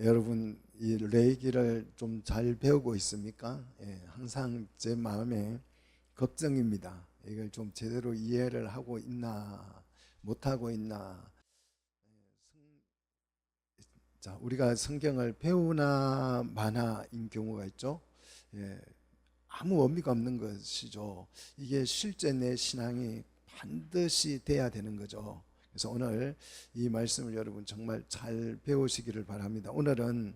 여러분 이 레이기를 좀 잘 배우고 있습니까? 항상 제 마음에 걱정입니다. 이걸 좀 제대로 이해를 하고 있나 못하고 있나. 자, 우리가 성경을 배우나 마나인 경우가 있죠. 아무 의미가 없는 것이죠. 이게 실제 내 신앙이 반드시 돼야 되는 거죠. 그래서 오늘 이 말씀을 여러분 정말 잘 배우시기를 바랍니다. 오늘은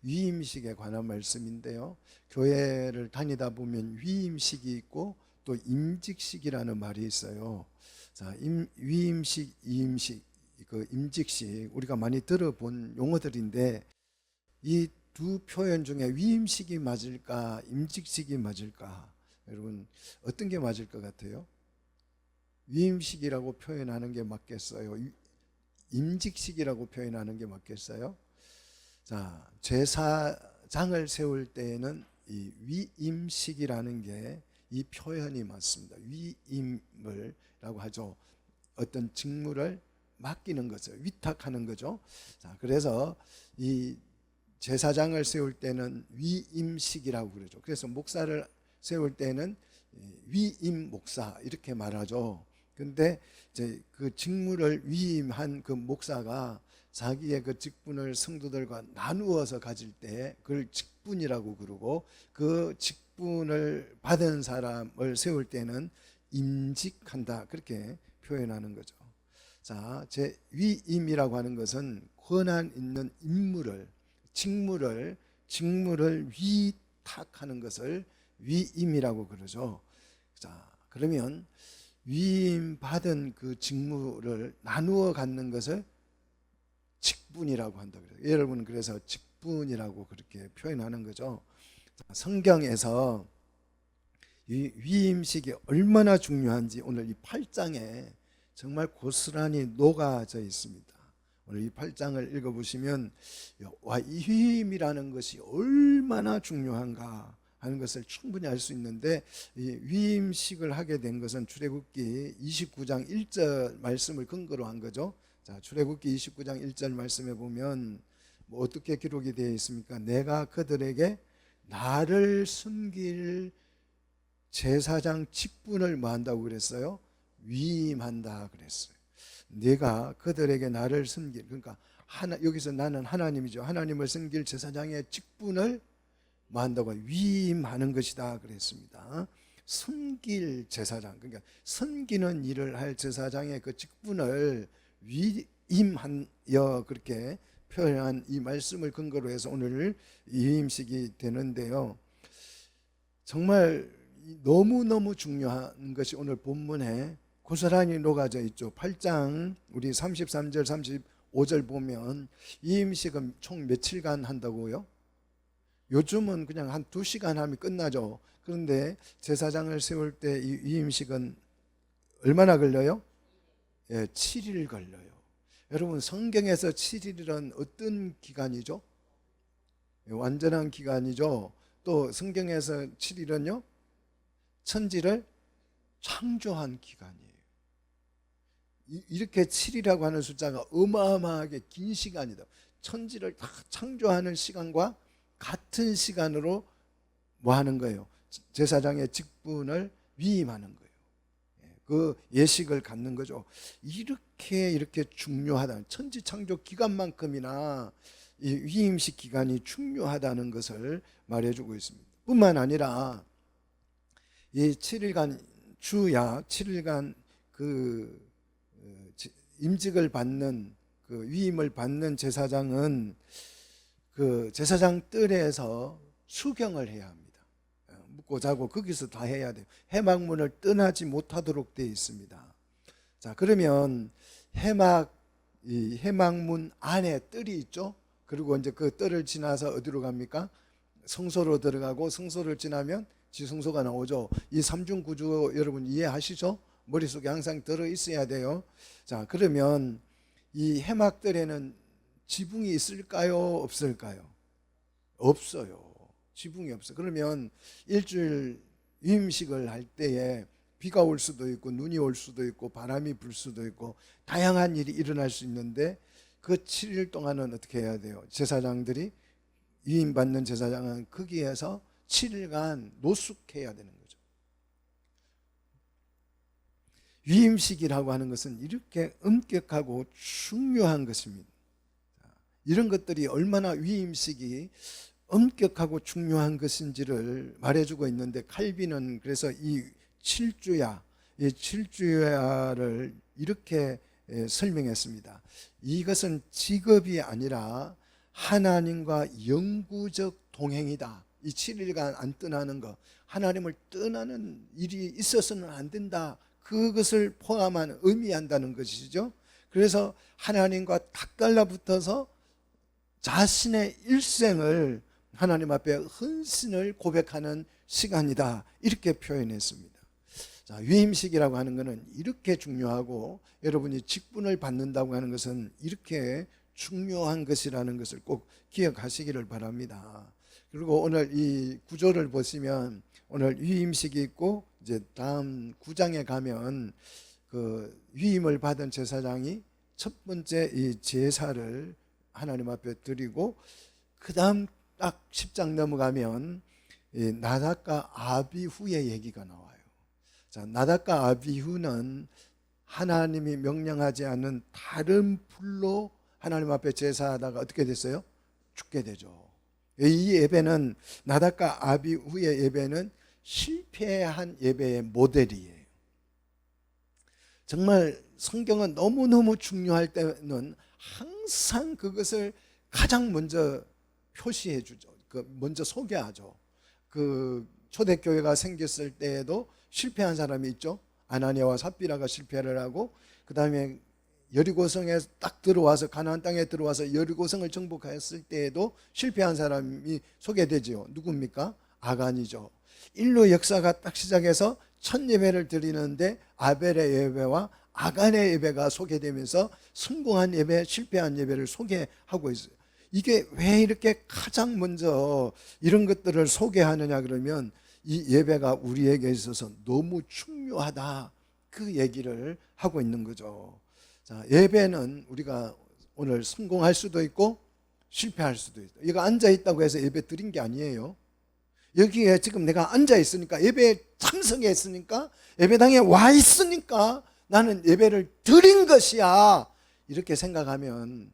위임식에 관한 말씀인데요. 교회를 다니다 보면 위임식이 있고 또 임직식이라는 말이 있어요. 자, 위임식, 이임식, 그 임직식 우리가 많이 들어본 용어들인데 이 두 표현 중에 위임식이 맞을까, 임직식이 맞을까? 여러분 어떤 게 맞을 것 같아요? 위임식이라고 표현하는 게 맞겠어요? 임직식이라고 표현하는 게 맞겠어요? 자, 제사장을 세울 때에는 이 위임식이라는 게 이 표현이 맞습니다. 위임을라고 하죠. 어떤 직무를 맡기는 거죠. 위탁하는 거죠. 자, 그래서 이 제사장을 세울 때는 위임식이라고 그러죠. 그래서 목사를 세울 때는 위임 목사 이렇게 말하죠. 근데 이제 그 직무를 위임한 그 목사가 자기의 그 직분을 성도들과 나누어서 가질 때 그걸 직분이라고 그러고, 그 직분을 받은 사람을 세울 때는 임직한다 그렇게 표현하는 거죠. 자, 제 위임이라고 하는 것은 권한 있는 임무를, 직무를 위탁하는 것을 위임이라고 그러죠. 자, 그러면 위임 받은 그 직무를 나누어 갖는 것을 직분이라고 한다 그래요. 여러분 그래서 직분이라고 그렇게 표현하는 거죠. 자, 성경에서 이 위임식이 얼마나 중요한지 오늘 이 8장에 정말 고스란히 녹아져 있습니다. 오늘 이 8장을 읽어보시면 와, 이 위임이라는 것이 얼마나 중요한가 하는 것을 충분히 알 수 있는데, 이 위임식을 하게 된 것은 출애굽기 29장 1절 말씀을 근거로 한 거죠. 자, 출애굽기 29장 1절 말씀에 보면 뭐 어떻게 기록이 되어 있습니까? 내가 그들에게 나를 섬길 제사장 직분을 뭐 한다고 그랬어요? 위임한다 그랬어요. 내가 그들에게 나를 섬길, 그러니까 여기서 나는 하나님이죠. 하나님을 섬길 제사장의 직분을 뭐 한다고? 위임하는 것이다 그랬습니다. 섬길 제사장, 그러니까 섬기는 일을 할 제사장의 그 직분을 위임하여 그렇게 표현한 이 말씀을 근거로 해서 오늘 위임식이 되는데요. 정말 너무너무 중요한 것이 오늘 본문에 고스란히 녹아져 있죠. 8장 우리 33절 35절 보면 위임식은 총 며칠간 한다고요? 요즘은 그냥 한 2시간 하면 끝나죠. 그런데 제사장을 세울 때 이 위임식은 얼마나 걸려요? 7일 걸려요. 여러분 성경에서 7일은 어떤 기간이죠? 완전한 기간이죠. 또 성경에서 7일은요 천지를 창조한 기간이에요. 이렇게 7이라고 하는 숫자가 어마어마하게 긴 시간이다. 천지를 다 창조하는 시간과 같은 시간으로 뭐 하는 거예요? 제사장의 직분을 위임하는 거예요. 그 예식을 갖는 거죠. 이렇게 중요하다. 천지 창조 기간만큼이나 이 위임식 기간이 중요하다는 것을 말해주고 있습니다. 뿐만 아니라 이 7일간 주야 7일간 그 임직을 받는 그 위임을 받는 제사장은 그 제사장 뜰에서 수경을 해야 합니다. 묵고 자고 거기서 다 해야 돼요. 회막문을 떠나지 못하도록 되어 있습니다. 자, 그러면 이 회막문 안에 뜰이 있죠. 그리고 이제 그 뜰을 지나서 어디로 갑니까? 성소로 들어가고, 성소를 지나면 지성소가 나오죠. 이 삼중구조 여러분 이해하시죠? 머릿속에 항상 들어 있어야 돼요. 자, 그러면 이 회막뜰에는 지붕이 있을까요? 없을까요? 없어요. 지붕이 없어. 그러면 일주일 위임식을 할 때에 비가 올 수도 있고 눈이 올 수도 있고 바람이 불 수도 있고 다양한 일이 일어날 수 있는데, 그 7일 동안은 어떻게 해야 돼요? 제사장들이 위임받는 제사장은 거기에서 7일간 노숙해야 되는 거죠. 위임식이라고 하는 것은 이렇게 엄격하고 중요한 것입니다. 이런 것들이 얼마나 위임식이 엄격하고 중요한 것인지를 말해주고 있는데, 칼빈은 그래서 이 7주야, 이 7주야를 이렇게 설명했습니다. 이것은 직업이 아니라 하나님과 영구적 동행이다. 이 7일간 안 떠나는 것, 하나님을 떠나는 일이 있어서는 안 된다, 그것을 포함한 의미한다는 것이죠. 그래서 하나님과 딱 달라붙어서 자신의 일생을 하나님 앞에 헌신을 고백하는 시간이다, 이렇게 표현했습니다. 자, 위임식이라고 하는 것은 이렇게 중요하고, 여러분이 직분을 받는다고 하는 것은 이렇게 중요한 것이라는 것을 꼭 기억하시기를 바랍니다. 그리고 오늘 이 구조를 보시면 오늘 위임식이 있고, 이제 다음 9장에 가면 그 위임을 받은 제사장이 첫 번째 이 제사를 하나님 앞에 드리고, 그 다음 딱 10장 넘어가면 나답과 아비후의 얘기가 나와요. 자, 나답과 아비후는 하나님이 명령하지 않은 다른 불로 하나님 앞에 제사하다가 어떻게 됐어요? 죽게 되죠. 이 예배는, 나답과 아비후의 예배는 실패한 예배의 모델이에요. 정말 성경은 너무너무 중요할 때는 항상 그것을 가장 먼저 표시해 주죠. 먼저 소개하죠. 그 초대교회가 생겼을 때에도 실패한 사람이 있죠. 아나니아와 삽비라가 실패를 하고, 그 다음에 여리고성에 딱 들어와서, 가나안 땅에 들어와서 여리고성을 정복했을 때에도 실패한 사람이 소개되죠. 누굽니까? 아간이죠. 인류 역사가 딱 시작해서 첫 예배를 드리는데 아벨의 예배와 아간의 예배가 소개되면서 성공한 예배, 실패한 예배를 소개하고 있어요. 이게 왜 이렇게 가장 먼저 이런 것들을 소개하느냐 그러면, 이 예배가 우리에게 있어서 너무 중요하다, 그 얘기를 하고 있는 거죠. 자, 예배는 우리가 오늘 성공할 수도 있고 실패할 수도 있다. 이거 앉아 있다고 해서 예배 드린 게 아니에요. 여기에 지금 내가 앉아 있으니까, 예배에 참석했으니까, 예배당에 와 있으니까 나는 예배를 드린 것이야, 이렇게 생각하면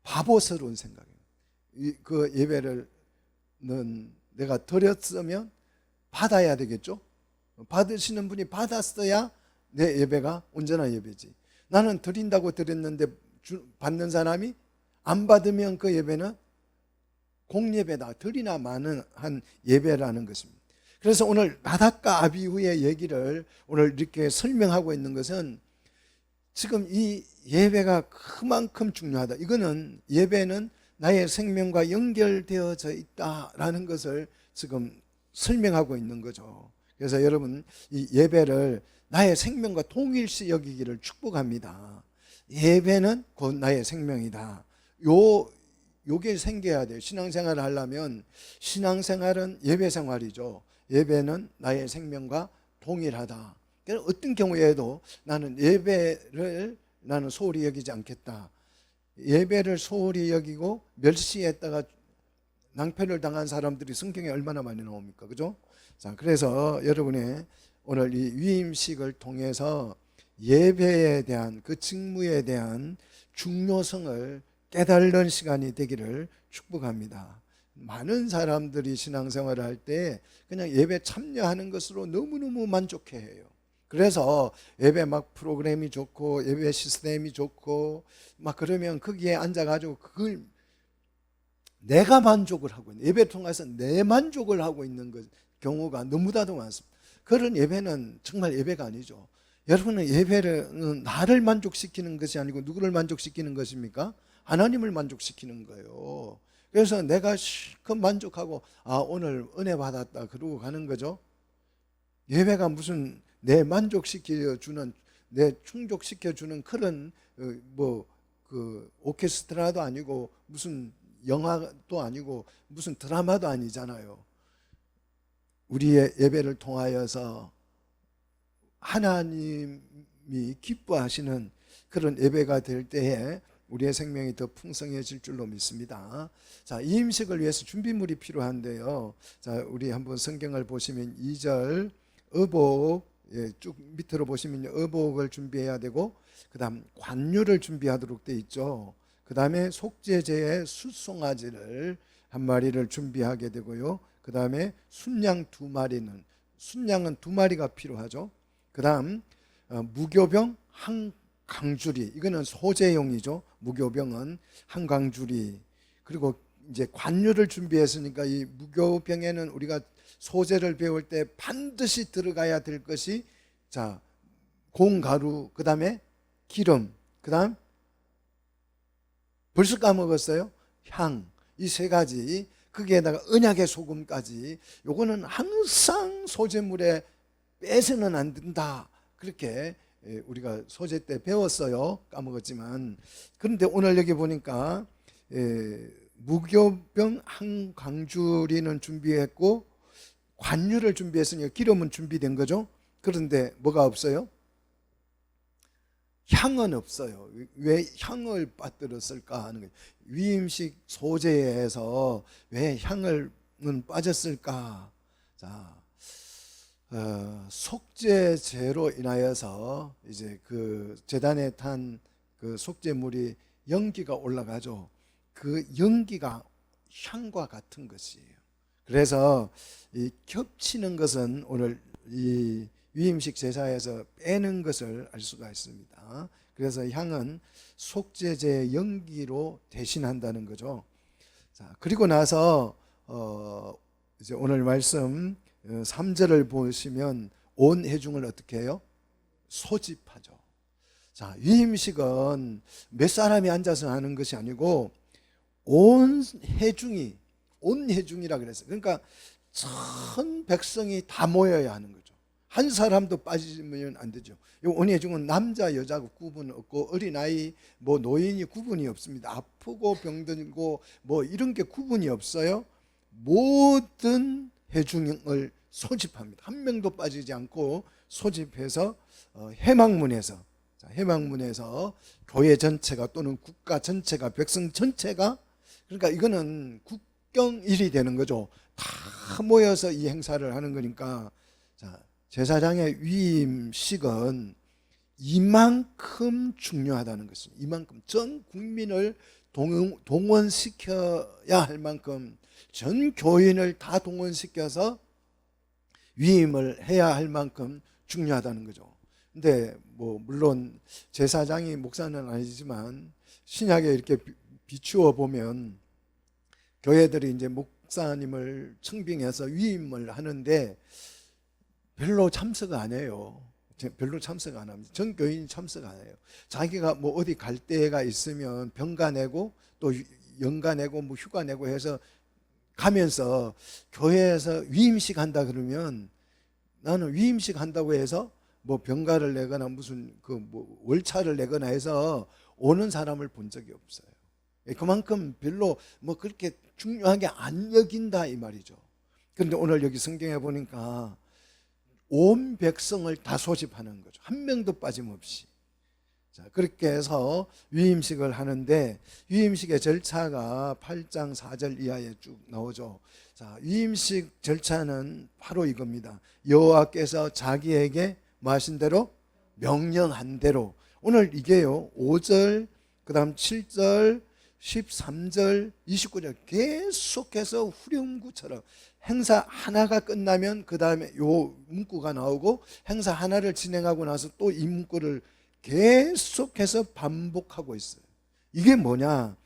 바보스러운 생각이에요. 그 예배를 내가 드렸으면 받아야 되겠죠. 받으시는 분이 받았어야 내 예배가 온전한 예배지. 나는 드린다고 드렸는데 받는 사람이 안 받으면 그 예배는 공예배다, 드리나 마는 한 예배라는 것입니다. 그래서 오늘 나답과 아비후의 얘기를 오늘 이렇게 설명하고 있는 것은, 지금 이 예배가 그만큼 중요하다, 이거는 예배는 나의 생명과 연결되어져 있다라는 것을 지금 설명하고 있는 거죠. 그래서 여러분, 이 예배를 나의 생명과 동일시 여기기를 축복합니다. 예배는 곧 나의 생명이다. 요게 생겨야 돼요. 신앙생활을 하려면, 신앙생활은 예배생활이죠. 예배는 나의 생명과 동일하다. 어떤 경우에도 나는 예배를 소홀히 여기지 않겠다. 예배를 소홀히 여기고 멸시했다가 낭패를 당한 사람들이 성경에 얼마나 많이 나옵니까? 그죠? 자, 그래서 여러분의 오늘 이 위임식을 통해서 예배에 대한, 그 직무에 대한 중요성을 깨달는 시간이 되기를 축복합니다. 많은 사람들이 신앙생활을 할 때 그냥 예배 참여하는 것으로 너무너무 만족해해요. 그래서 예배 막 프로그램이 좋고 예배 시스템이 좋고 막 그러면 거기에 앉아가지고 그걸 내가 만족을 하고 있는, 예배를 통해서 내 만족을 하고 있는 경우가 너무나도 많습니다. 그런 예배는 정말 예배가 아니죠. 여러분은 예배는 나를 만족시키는 것이 아니고 누구를 만족시키는 것입니까? 하나님을 만족시키는 거예요. 그래서 내가 실컷 만족하고, 아, 오늘 은혜 받았다, 그러고 가는 거죠. 예배가 무슨 내 만족시켜주는, 내 충족시켜주는 그런 그 오케스트라도 아니고 무슨 영화도 아니고 무슨 드라마도 아니잖아요. 우리의 예배를 통하여서 하나님이 기뻐하시는 그런 예배가 될 때에 우리의 생명이 더 풍성해질 줄로 믿습니다. 자, 이 음식을 위해서 준비물이 필요한데요. 자, 우리 한번 성경을 보시면 2절 의복, 쭉 밑으로 보시면 의복을 준비해야 되고, 그 다음 관유를 준비하도록 돼 있죠. 그 다음에 속죄제의 숫송아지를 한 마리를 준비하게 되고요. 그 다음에 순양 2마리는, 순양은 2마리가 필요하죠. 그 다음 무교병 한 강주리, 이거는 소재용이죠. 무교병은 한 강주리. 그리고 이제 관유를 준비했으니까 이 무교병에는 우리가 소재를 배울 때 반드시 들어가야 될 것이, 자, 공가루, 그 다음에 기름, 그 다음 벌써 까먹었어요? 향. 이 세 가지, 거기에다가 언약의 소금까지, 요거는 항상 소재물에 빼서는 안 된다. 그렇게 우리가 소재 때 배웠어요. 까먹었지만. 그런데 오늘 여기 보니까 무교병 한 강주리는 준비했고 관유를 준비했으니까 기름은 준비된 거죠. 그런데 뭐가 없어요? 향은 없어요. 왜 향을 빠뜨렸을까 하는 거예요. 위임식 소재에서 왜 향은 빠졌을까? 자, 속죄제로 인하여서 이제 그 제단에 탄 그 속죄물이 연기가 올라가죠. 그 연기가 향과 같은 것이에요. 그래서 이 겹치는 것은 오늘 이 위임식 제사에서 빼는 것을 알 수가 있습니다. 그래서 향은 속죄제의 연기로 대신한다는 거죠. 자, 그리고 나서 이제 오늘 말씀 3절을 보시면 온 회중을 어떻게 해요? 소집하죠. 자, 위임식은 몇 사람이 앉아서 하는 것이 아니고 온 회중이라 그랬어요. 그러니까 전 백성이 다 모여야 하는 거죠. 한 사람도 빠지면 안 되죠. 온 회중은 남자 여자 구분 없고 어린아이 뭐 노인이 구분이 없습니다. 아프고 병들고 뭐 이런 게 구분이 없어요. 모든 회중을 소집합니다. 한 명도 빠지지 않고 소집해서 해망문에서 교회 전체가 또는 국가 전체가, 백성 전체가, 그러니까 이거는 국경일이 되는 거죠. 다 모여서 이 행사를 하는 거니까. 자, 제사장의 위임식은 이만큼 중요하다는 것입니다. 이만큼 전 국민을 동원시켜야 할 만큼, 전 교인을 다 동원시켜서 위임을 해야 할 만큼 중요하다는 거죠. 근데 뭐 물론 제사장이 목사는 아니지만 신약에 이렇게 비추어 보면 교회들이 이제 목사님을 청빙해서 위임을 하는데 별로 참석 안 해요. 별로 참석 안 합니다. 전 교인이 참석 안 해요. 자기가 뭐 어디 갈 데가 있으면 병가 내고 또 연가 내고 뭐 휴가 내고 해서 가면서 교회에서 위임식 한다 그러면 나는 위임식 한다고 해서 뭐 병가를 내거나 무슨 그 뭐 월차를 내거나 해서 오는 사람을 본 적이 없어요. 그만큼 별로 뭐 그렇게 중요하게 안 여긴다 이 말이죠. 그런데 오늘 여기 성경에 보니까 온 백성을 다 소집하는 거죠. 한 명도 빠짐없이. 자, 그렇게 해서 위임식을 하는데 위임식의 절차가 8장 4절 이하에 쭉 나오죠. 자, 위임식 절차는 바로 이겁니다. 여호와께서 자기에게 뭐 하신 대로, 명령한 대로. 오늘 이게요 5절, 그 다음 7절, 13절, 29절 계속해서 후렴구처럼 행사 하나가 끝나면 그 다음에 요 문구가 나오고, 행사 하나를 진행하고 나서 또 이 문구를 계속해서 반복하고 있어요. 이게 뭐냐?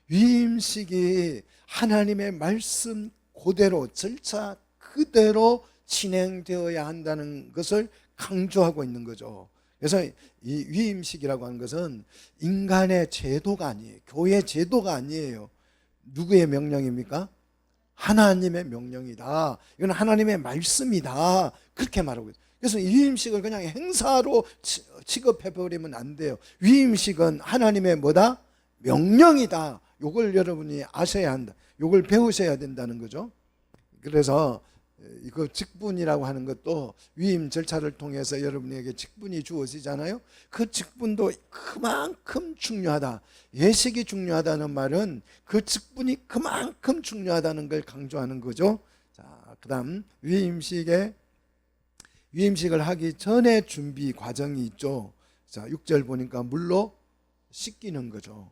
위임식이 하나님의 말씀 그대로, 절차 그대로 진행되어야 한다는 것을 강조하고 있는 거죠. 그래서 이 위임식이라고 하는 것은 인간의 제도가 아니에요. 교회 제도가 아니에요. 누구의 명령입니까? 하나님의 명령이다. 이건 하나님의 말씀이다. 그렇게 말하고 있어요. 그래서 위임식을 그냥 행사로 취급해버리면 안 돼요. 위임식은 하나님의 뭐다? 명령이다. 이걸 여러분이 아셔야 한다. 이걸 배우셔야 된다는 거죠. 그래서 이거 직분이라고 하는 것도 위임 절차를 통해서 여러분에게 직분이 주어지잖아요. 그 직분도 그만큼 중요하다. 예식이 중요하다는 말은 그 직분이 그만큼 중요하다는 걸 강조하는 거죠. 자, 그다음 위임식을 하기 전에 준비 과정이 있죠. 자, 6절 보니까 물로 씻기는 거죠.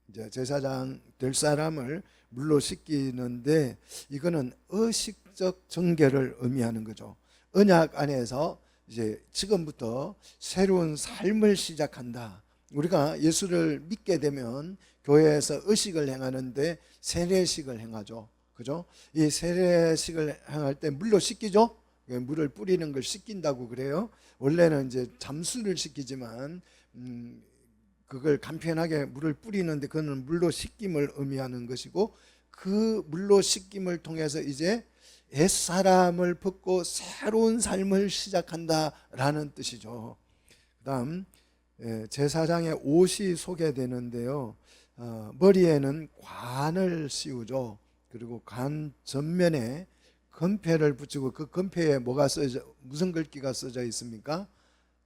이제 제사장 될 사람을 물로 씻기는데 이거는 의식적 정결을 의미하는 거죠. 언약 안에서 이제 지금부터 새로운 삶을 시작한다. 우리가 예수를 믿게 되면 교회에서 의식을 행하는데 세례식을 행하죠. 그죠? 이 세례식을 행할 때 물로 씻기죠? 물을 뿌리는 걸 씻긴다고 그래요. 원래는 이제 잠수를 씻기지만 그걸 간편하게 물을 뿌리는데 그거는 물로 씻김을 의미하는 것이고, 그 물로 씻김을 통해서 이제 옛사람을 벗고 새로운 삶을 시작한다라는 뜻이죠. 그 다음 제사장의 옷이 소개되는데요. 머리에는 관을 씌우죠. 그리고 관 전면에 건패를 붙이고, 그 건패에 무슨 글귀가 써져 있습니까?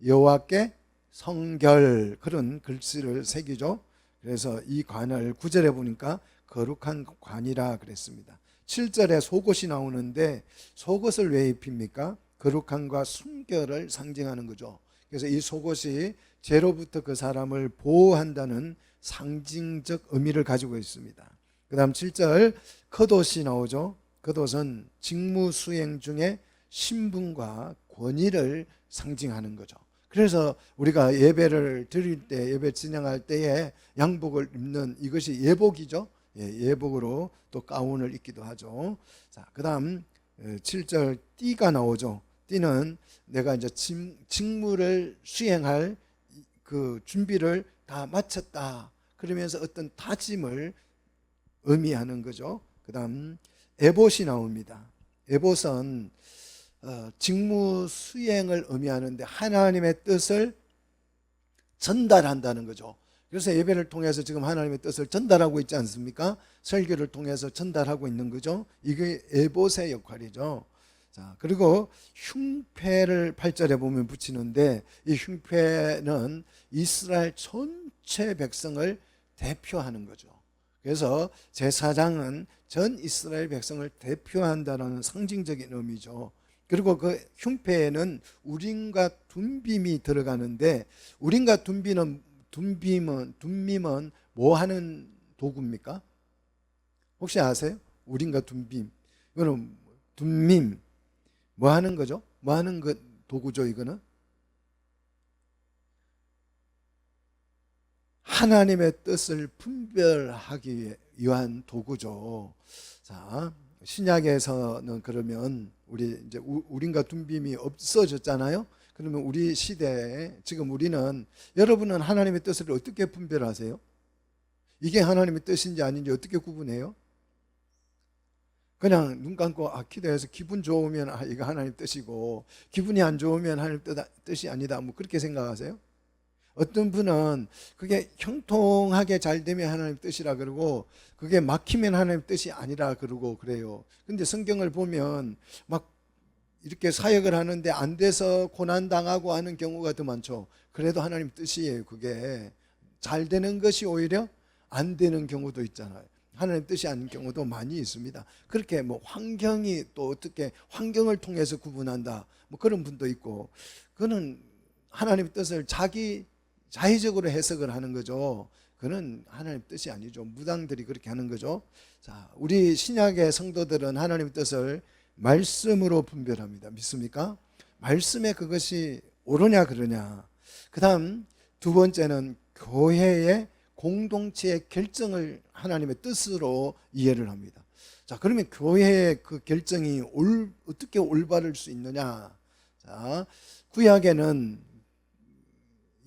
여호와께 성결, 그런 글씨를 새기죠. 그래서 이 관을 9절에 보니까 거룩한 관이라 그랬습니다. 7절에 속옷이 나오는데 속옷을 왜 입힙니까? 거룩함과 순결을 상징하는 거죠. 그래서 이 속옷이 죄로부터 그 사람을 보호한다는 상징적 의미를 가지고 있습니다. 그 다음 7절 겉옷이 나오죠. 겉옷은 직무 수행 중에 신분과 권위를 상징하는 거죠. 그래서 우리가 예배를 드릴 때, 예배 진행할 때에 양복을 입는 이것이 예복이죠. 예복으로 또 가운을 입기도 하죠. 자, 그다음 7절 띠가 나오죠. 띠는 내가 이제 직무를 수행할 그 준비를 다 마쳤다, 그러면서 어떤 다짐을 의미하는 거죠. 그다음 에봇이 나옵니다. 에봇은 직무 수행을 의미하는데 하나님의 뜻을 전달한다는 거죠. 그래서 예배를 통해서 지금 하나님의 뜻을 전달하고 있지 않습니까? 설교를 통해서 전달하고 있는 거죠. 이게 에봇의 역할이죠. 자, 그리고 흉패를 8절에 보면 붙이는데, 이 흉패는 이스라엘 전체 백성을 대표하는 거죠. 그래서 제사장은 전 이스라엘 백성을 대표한다는 상징적인 의미죠. 그리고 그 흉패에는 우림과 둠빔이 들어가는데, 우림과 둠빔은 뭐 하는 도구입니까? 혹시 아세요? 우림과 둠빔. 이거는 둠밈 뭐 하는 거죠? 뭐 하는 그 도구죠? 이거는 하나님의 뜻을 분별하기 위한 도구죠. 자, 신약에서는 그러면 우리 이제 우림과 둠빔이 없어졌잖아요. 그러면 우리 시대에 지금 우리는, 여러분은 하나님의 뜻을 어떻게 분별하세요? 이게 하나님의 뜻인지 아닌지 어떻게 구분해요? 그냥 눈 감고 기도해서 기분 좋으면 이거 하나님 뜻이고, 기분이 안 좋으면 하나님 뜻이 아니다, 뭐 그렇게 생각하세요? 어떤 분은 그게 형통하게 잘 되면 하나님 뜻이라 그러고, 그게 막히면 하나님 뜻이 아니라 그러고 그래요. 근데 성경을 보면 막 이렇게 사역을 하는데 안 돼서 고난당하고 하는 경우가 더 많죠. 그래도 하나님 뜻이에요. 그게 잘 되는 것이 오히려 안 되는 경우도 있잖아요. 하나님 뜻이 아닌 경우도 많이 있습니다. 그렇게 뭐 환경이 또 어떻게 환경을 통해서 구분한다, 뭐 그런 분도 있고, 그거는 하나님의 뜻을 자의적으로 해석을 하는 거죠. 그는 하나님 뜻이 아니죠. 무당들이 그렇게 하는 거죠. 자, 우리 신약의 성도들은 하나님의 뜻을 말씀으로 분별합니다. 믿습니까? 말씀에 그것이 옳으냐 그러냐. 그 다음 두 번째는 교회의 공동체의 결정을 하나님의 뜻으로 이해를 합니다. 자, 그러면 교회의 그 결정이 어떻게 올바를 수 있느냐. 자, 구약에는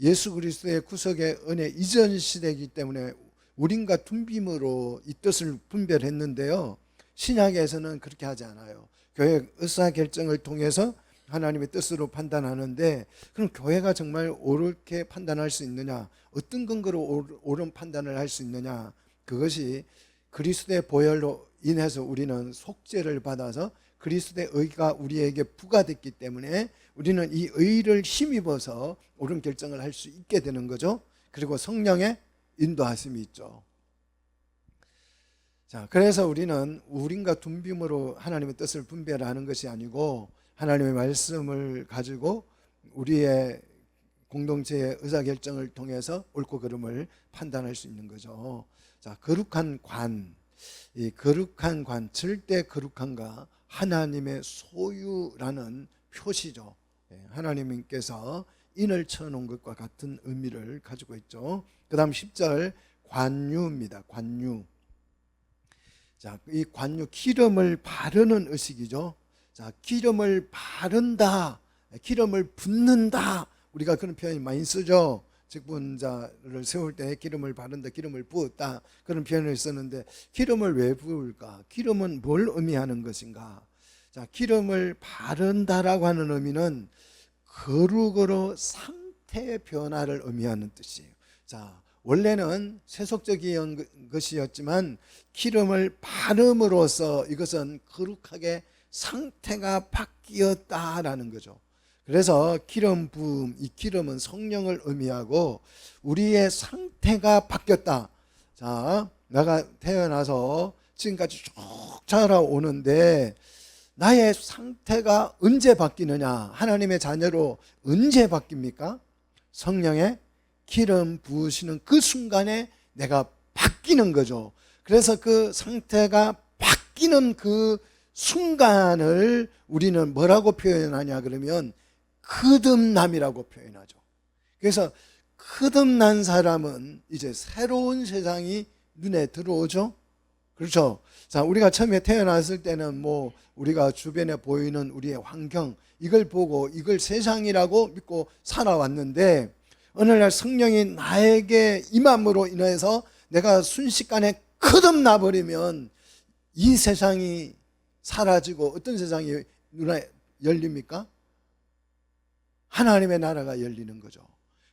예수 그리스도의 구속의 은혜 이전 시대이기 때문에 우림과 둠빔으로 이 뜻을 분별했는데요, 신약에서는 그렇게 하지 않아요. 교회 의사결정을 통해서 하나님의 뜻으로 판단하는데, 그럼 교회가 정말 옳게 판단할 수 있느냐, 어떤 근거로 옳은 판단을 할 수 있느냐, 그것이 그리스도의 보혈로 인해서 우리는 속죄를 받아서 그리스도의 의가 우리에게 부과됐기 때문에 우리는 이 의를 힘입어서 옳은 결정을 할 수 있게 되는 거죠. 그리고 성령의 인도하심이 있죠. 자, 그래서 우리는 우린과 둔빔으로 하나님의 뜻을 분별하는 것이 아니고 하나님의 말씀을 가지고 우리의 공동체의 의사결정을 통해서 옳고 그름을 판단할 수 있는 거죠. 자, 거룩한 관, 이 거룩한 관, 절대 거룩한가 하나님의 소유라는 표시죠. 하나님께서 인을 쳐놓은 것과 같은 의미를 가지고 있죠. 그 다음 10절 관유입니다. 관유. 자, 이 관유, 기름을 바르는 의식이죠. 자, 기름을 바른다, 기름을 붓는다. 우리가 그런 표현이 많이 쓰죠. 직분자를 세울 때 기름을 바른다, 기름을 부었다, 그런 표현을 썼는데 기름을 왜 부을까? 기름은 뭘 의미하는 것인가? 자, 기름을 바른다라고 하는 의미는 거룩으로 상태의 변화를 의미하는 뜻이에요. 자, 원래는 세속적인 것이었지만 기름을 바름으로써 이것은 거룩하게 상태가 바뀌었다라는 거죠. 그래서 기름 부음, 이 기름은 성령을 의미하고 우리의 상태가 바뀌었다. 자, 내가 태어나서 지금까지 쭉 자라오는데 나의 상태가 언제 바뀌느냐? 하나님의 자녀로 언제 바뀝니까? 성령의 기름 부으시는 그 순간에 내가 바뀌는 거죠. 그래서 그 상태가 바뀌는 그 순간을 우리는 뭐라고 표현하냐 그러면 거듭남이라고 표현하죠. 그래서 거듭난 사람은 이제 새로운 세상이 눈에 들어오죠. 그렇죠. 자, 우리가 처음에 태어났을 때는 뭐 우리가 주변에 보이는 우리의 환경, 이걸 보고 이걸 세상이라고 믿고 살아왔는데 어느 날 성령이 나에게 임함으로 인해서 내가 순식간에 거듭나 버리면 이 세상이 사라지고 어떤 세상이 눈에 열립니까? 하나님의 나라가 열리는 거죠.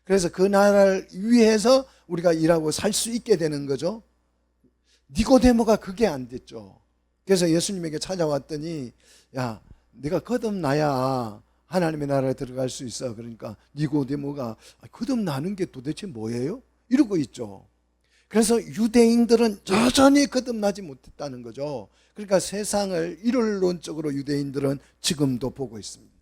그래서 그 나라를 위해서 우리가 일하고 살 수 있게 되는 거죠. 니고데모가 그게 안 됐죠. 그래서 예수님에게 찾아왔더니 야, 네가 거듭나야 하나님의 나라에 들어갈 수 있어. 그러니까 니고데모가 거듭나는 게 도대체 뭐예요? 이러고 있죠. 그래서 유대인들은 여전히 거듭나지 못했다는 거죠. 그러니까 세상을 일원론적으로 유대인들은 지금도 보고 있습니다.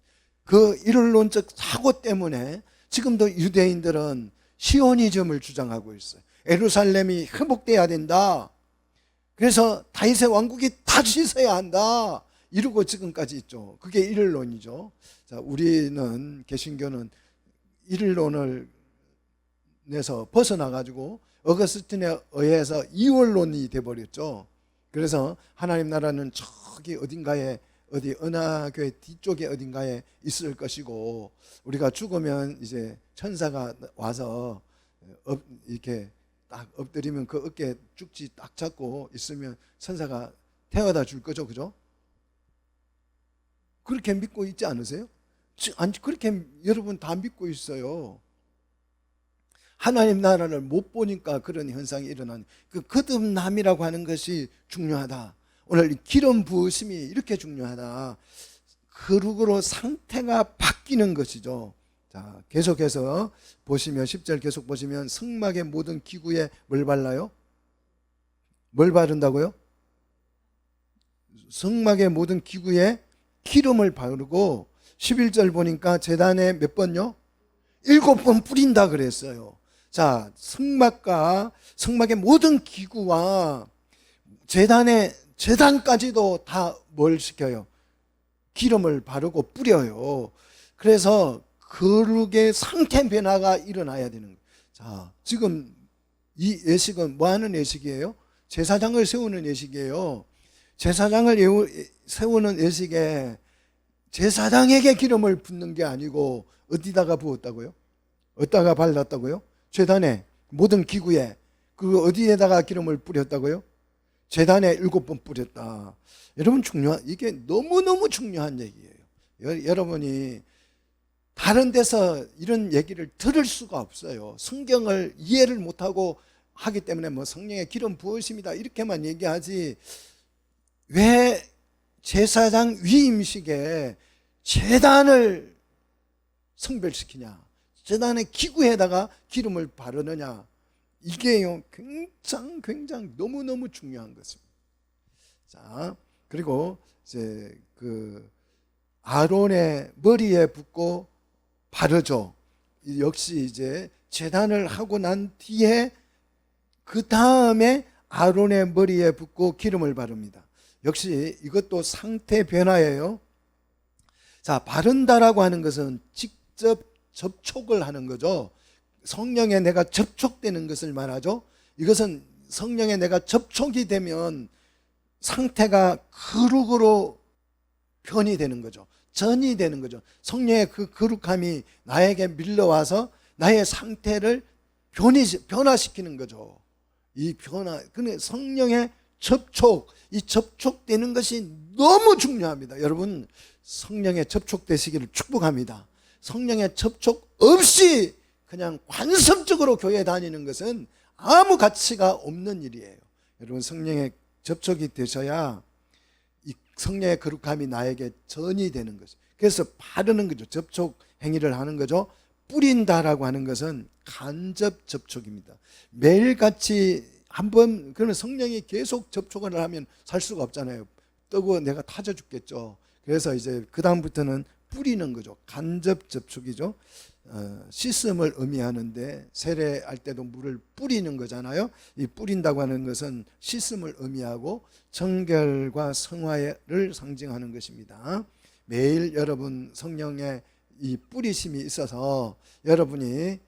그 일원론적 사고 때문에 지금도 유대인들은 시오니즘을 주장하고 있어요. 예루살렘이 회복돼야 된다. 그래서 다윗의 왕국이 다시 서야 한다. 이러고 지금까지 있죠. 그게 일론이죠. 자, 우리는 개신교는 일론을 내서 벗어나가지고 어거스틴에 의해서 이원론이 돼버렸죠. 그래서 하나님 나라는 저기 어딘가에 어디 은하교회 뒤쪽에 어딘가에 있을 것이고 우리가 죽으면 이제 천사가 와서 이렇게 딱 엎드리면 그 어깨에 쭉지 딱 잡고 있으면 천사가 태워다 줄 거죠. 그죠? 그렇게 믿고 있지 않으세요? 아니, 그렇게 여러분 다 믿고 있어요. 하나님 나라를 못 보니까 그런 현상이 일어나는 그 거듭남이라고 하는 것이 중요하다. 오늘 기름 부으심이 이렇게 중요하다. 거룩으로 상태가 바뀌는 것이죠. 자, 계속해서 보시면 10절 계속 보시면 성막의 모든 기구에 뭘 발라요? 뭘 바른다고요? 성막의 모든 기구에 기름을 바르고 11절 보니까 제단에 몇 번요? 7번 뿌린다 그랬어요. 자, 성막의 모든 기구와 제단까지도 다 뭘 시켜요? 기름을 바르고 뿌려요. 그래서 거룩의 상태 변화가 일어나야 되는 거예요. 자, 지금 이 예식은 뭐 하는 예식이에요? 제사장을 세우는 예식이에요. 제사장을 세우는 예식에 제사장에게 기름을 붓는 게 아니고 어디다가 부었다고요? 어디다가 발랐다고요? 제단에 모든 기구에 그 어디에다가 기름을 뿌렸다고요? 제단에 7번 뿌렸다. 여러분 이게 너무너무 중요한 얘기예요. 여러분이 다른 데서 이런 얘기를 들을 수가 없어요. 성경을 이해를 못하고 하기 때문에 뭐 성령의 기름 부으심이다 이렇게만 얘기하지 왜 제사장 위임식에 제단을 성별시키냐, 제단의 기구에다가 기름을 바르느냐, 이게요 굉장히 너무너무 중요한 것입니다. 자, 그리고 이제 그 아론의 머리에 붓고 바르죠. 역시 이제 제단을 하고 난 뒤에 그 다음에 아론의 머리에 붓고 기름을 바릅니다. 역시 이것도 상태 변화예요. 자, 바른다라고 하는 것은 직접 접촉을 하는 거죠. 성령에 내가 접촉되는 것을 말하죠. 이것은 성령에 내가 접촉이 되면 상태가 거룩으로 변이 되는 거죠. 전이 되는 거죠. 성령의 그 거룩함이 나에게 밀려와서 나의 상태를 변화시키는 거죠. 이 변화, 근데 성령의 접촉, 이 접촉되는 것이 너무 중요합니다. 여러분, 성령에 접촉되시기를 축복합니다. 성령의 접촉 없이 그냥 관습적으로 교회 다니는 것은 아무 가치가 없는 일이에요. 여러분, 성령의 접촉이 되셔야 이 성령의 거룩함이 나에게 전이 되는 거죠. 그래서 바르는 거죠. 접촉 행위를 하는 거죠. 뿌린다라고 하는 것은 간접 접촉입니다. 매일같이 한번, 그러면 성령이 계속 접촉을 하면 살 수가 없잖아요. 뜨고 내가 타져 죽겠죠. 그래서 이제 그 다음부터는 뿌리는 거죠. 간접 접촉이죠. 씻음을 의미하는데 세례할 때도 물을 뿌리는 거잖아요. 이 뿌린다고 하는 것은 씻음을 의미하고 정결과 성화를 상징하는 것입니다. 매일 여러분 성령의 이 뿌리심이 있어서 여러분이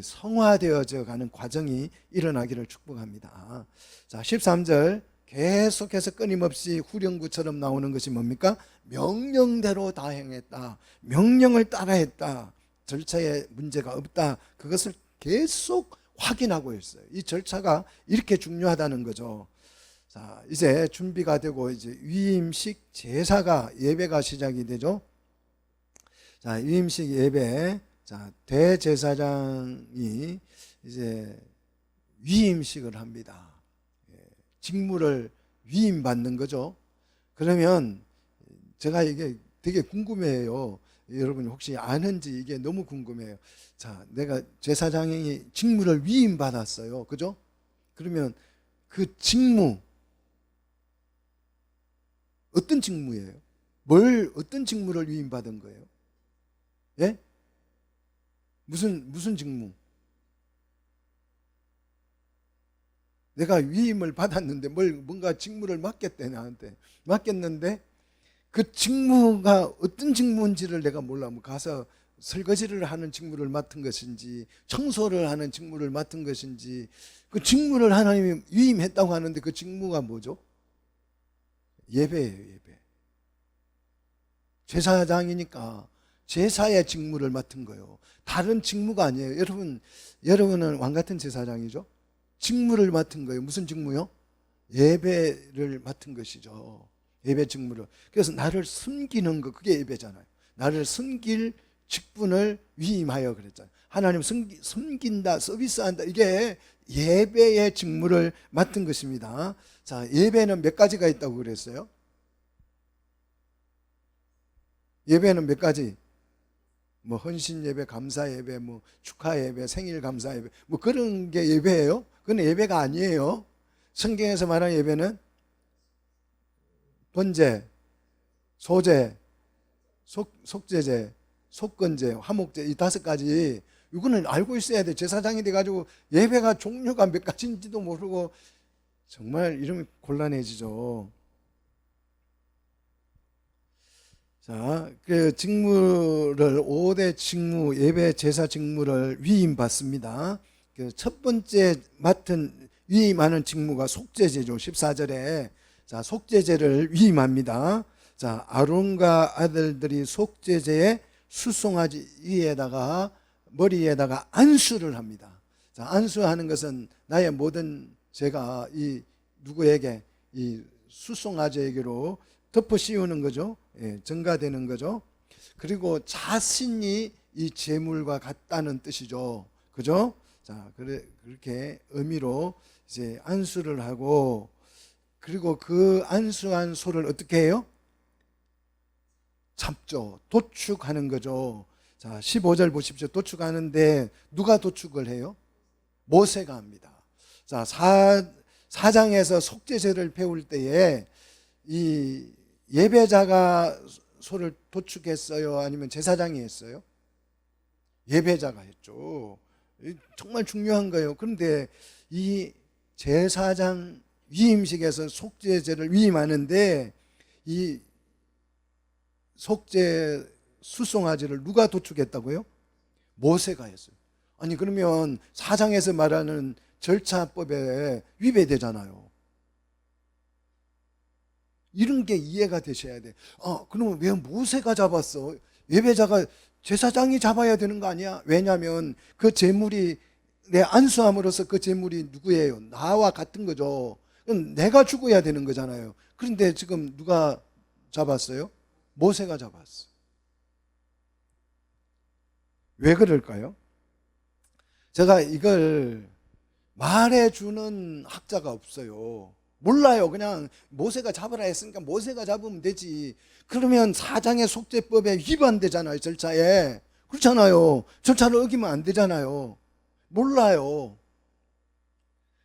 성화되어져 가는 과정이 일어나기를 축복합니다. 자, 13절 계속해서 끊임없이 후렴구처럼 나오는 것이 뭡니까? 명령대로 다 행했다. 명령을 따라했다. 절차에 문제가 없다. 그것을 계속 확인하고 있어요. 이 절차가 이렇게 중요하다는 거죠. 자, 이제 준비가 되고 이제 위임식 제사가 예배가 시작이 되죠. 자, 위임식 예배. 자, 대제사장이 이제 위임식을 합니다. 직무를 위임받는 거죠. 그러면 제가 이게 되게 궁금해요. 여러분 혹시 아는지 이게 너무 궁금해요. 자, 내가 제사장이 직무를 위임받았어요. 그죠? 그러면 그 직무, 어떤 직무예요? 어떤 직무를 위임받은 거예요? 예? 무슨 직무? 내가 위임을 받았는데 뭔가 직무를 맡겼대, 나한테. 맡겼는데 그 직무가 어떤 직무인지를 내가 몰라. 뭐 가서 설거지를 하는 직무를 맡은 것인지, 청소를 하는 직무를 맡은 것인지, 그 직무를 하나님이 위임했다고 하는데 그 직무가 뭐죠? 예배예요, 예배. 제사장이니까 제사의 직무를 맡은 거예요. 다른 직무가 아니에요. 여러분은 왕 같은 제사장이죠. 직무를 맡은 거예요. 무슨 직무요? 예배를 맡은 것이죠. 예배 직무를. 그래서 나를 섬기는 거, 그게 예배잖아요. 나를 섬길 직분을 위임하여 그랬잖아요. 하나님 섬긴다, 서비스한다. 이게 예배의 직무를 맡은 것입니다. 자, 예배는 몇 가지가 있다고 그랬어요? 예배는 몇 가지? 뭐 헌신 예배, 감사 예배, 뭐 축하 예배, 생일 감사 예배, 뭐 그런 게 예배예요? 그건 예배가 아니에요. 성경에서 말하는 예배는 번제, 소제, 속제제, 속건제, 화목제, 이 5가지. 이거는 알고 있어야 돼. 제사장이 돼가지고 예배가 종류가 몇 가지인지도 모르고 정말 이러면 곤란해지죠. 자, 그 직무를 5대 직무, 예배 제사 직무를 위임받습니다. 그 첫 번째 맡은 위임하는 직무가 속죄제죠. 14절에 자, 속죄제를 위임합니다. 자, 아론과 아들들이 속죄제에 수송아지 위에다가 머리에다가 안수를 합니다. 자, 안수하는 것은 나의 모든 죄가 이 누구에게 이 수송아지에게로 덮어 씌우는 거죠. 예, 전가되는 거죠. 그리고 자신이 이 제물과 같다는 뜻이죠. 그죠? 자, 그렇게 의미로 이제 안수를 하고, 그리고 그 안수한 소를 어떻게 해요? 잡죠. 도축하는 거죠. 자, 15절 보십시오. 도축하는데 누가 도축을 해요? 모세가 합니다. 자, 사장에서 속죄제를 배울 때에 이 예배자가 소를 도축했어요? 아니면 제사장이 했어요? 예배자가 했죠. 정말 중요한 거예요. 그런데 이 제사장 위임식에서 속죄제를 위임하는데 이 속죄 수송아지를 누가 도축했다고요? 모세가 했어요. 아니 그러면 사장에서 말하는 절차법에 위배되잖아요. 이런 게 이해가 되셔야 돼. 그러면 왜 모세가 잡았어? 예배자가 제사장이 잡아야 되는 거 아니야? 왜냐하면 그 제물이 내 안수함으로써 그 제물이 누구예요? 나와 같은 거죠. 그럼 내가 죽어야 되는 거잖아요. 그런데 지금 누가 잡았어요? 모세가 잡았어. 왜 그럴까요? 제가 이걸 말해주는 학자가 없어요. 몰라요. 그냥 모세가 잡으라 했으니까 모세가 잡으면 되지. 그러면 사장의 속죄법에 위반되잖아요. 절차에. 그렇잖아요. 절차를 어기면 안 되잖아요. 몰라요.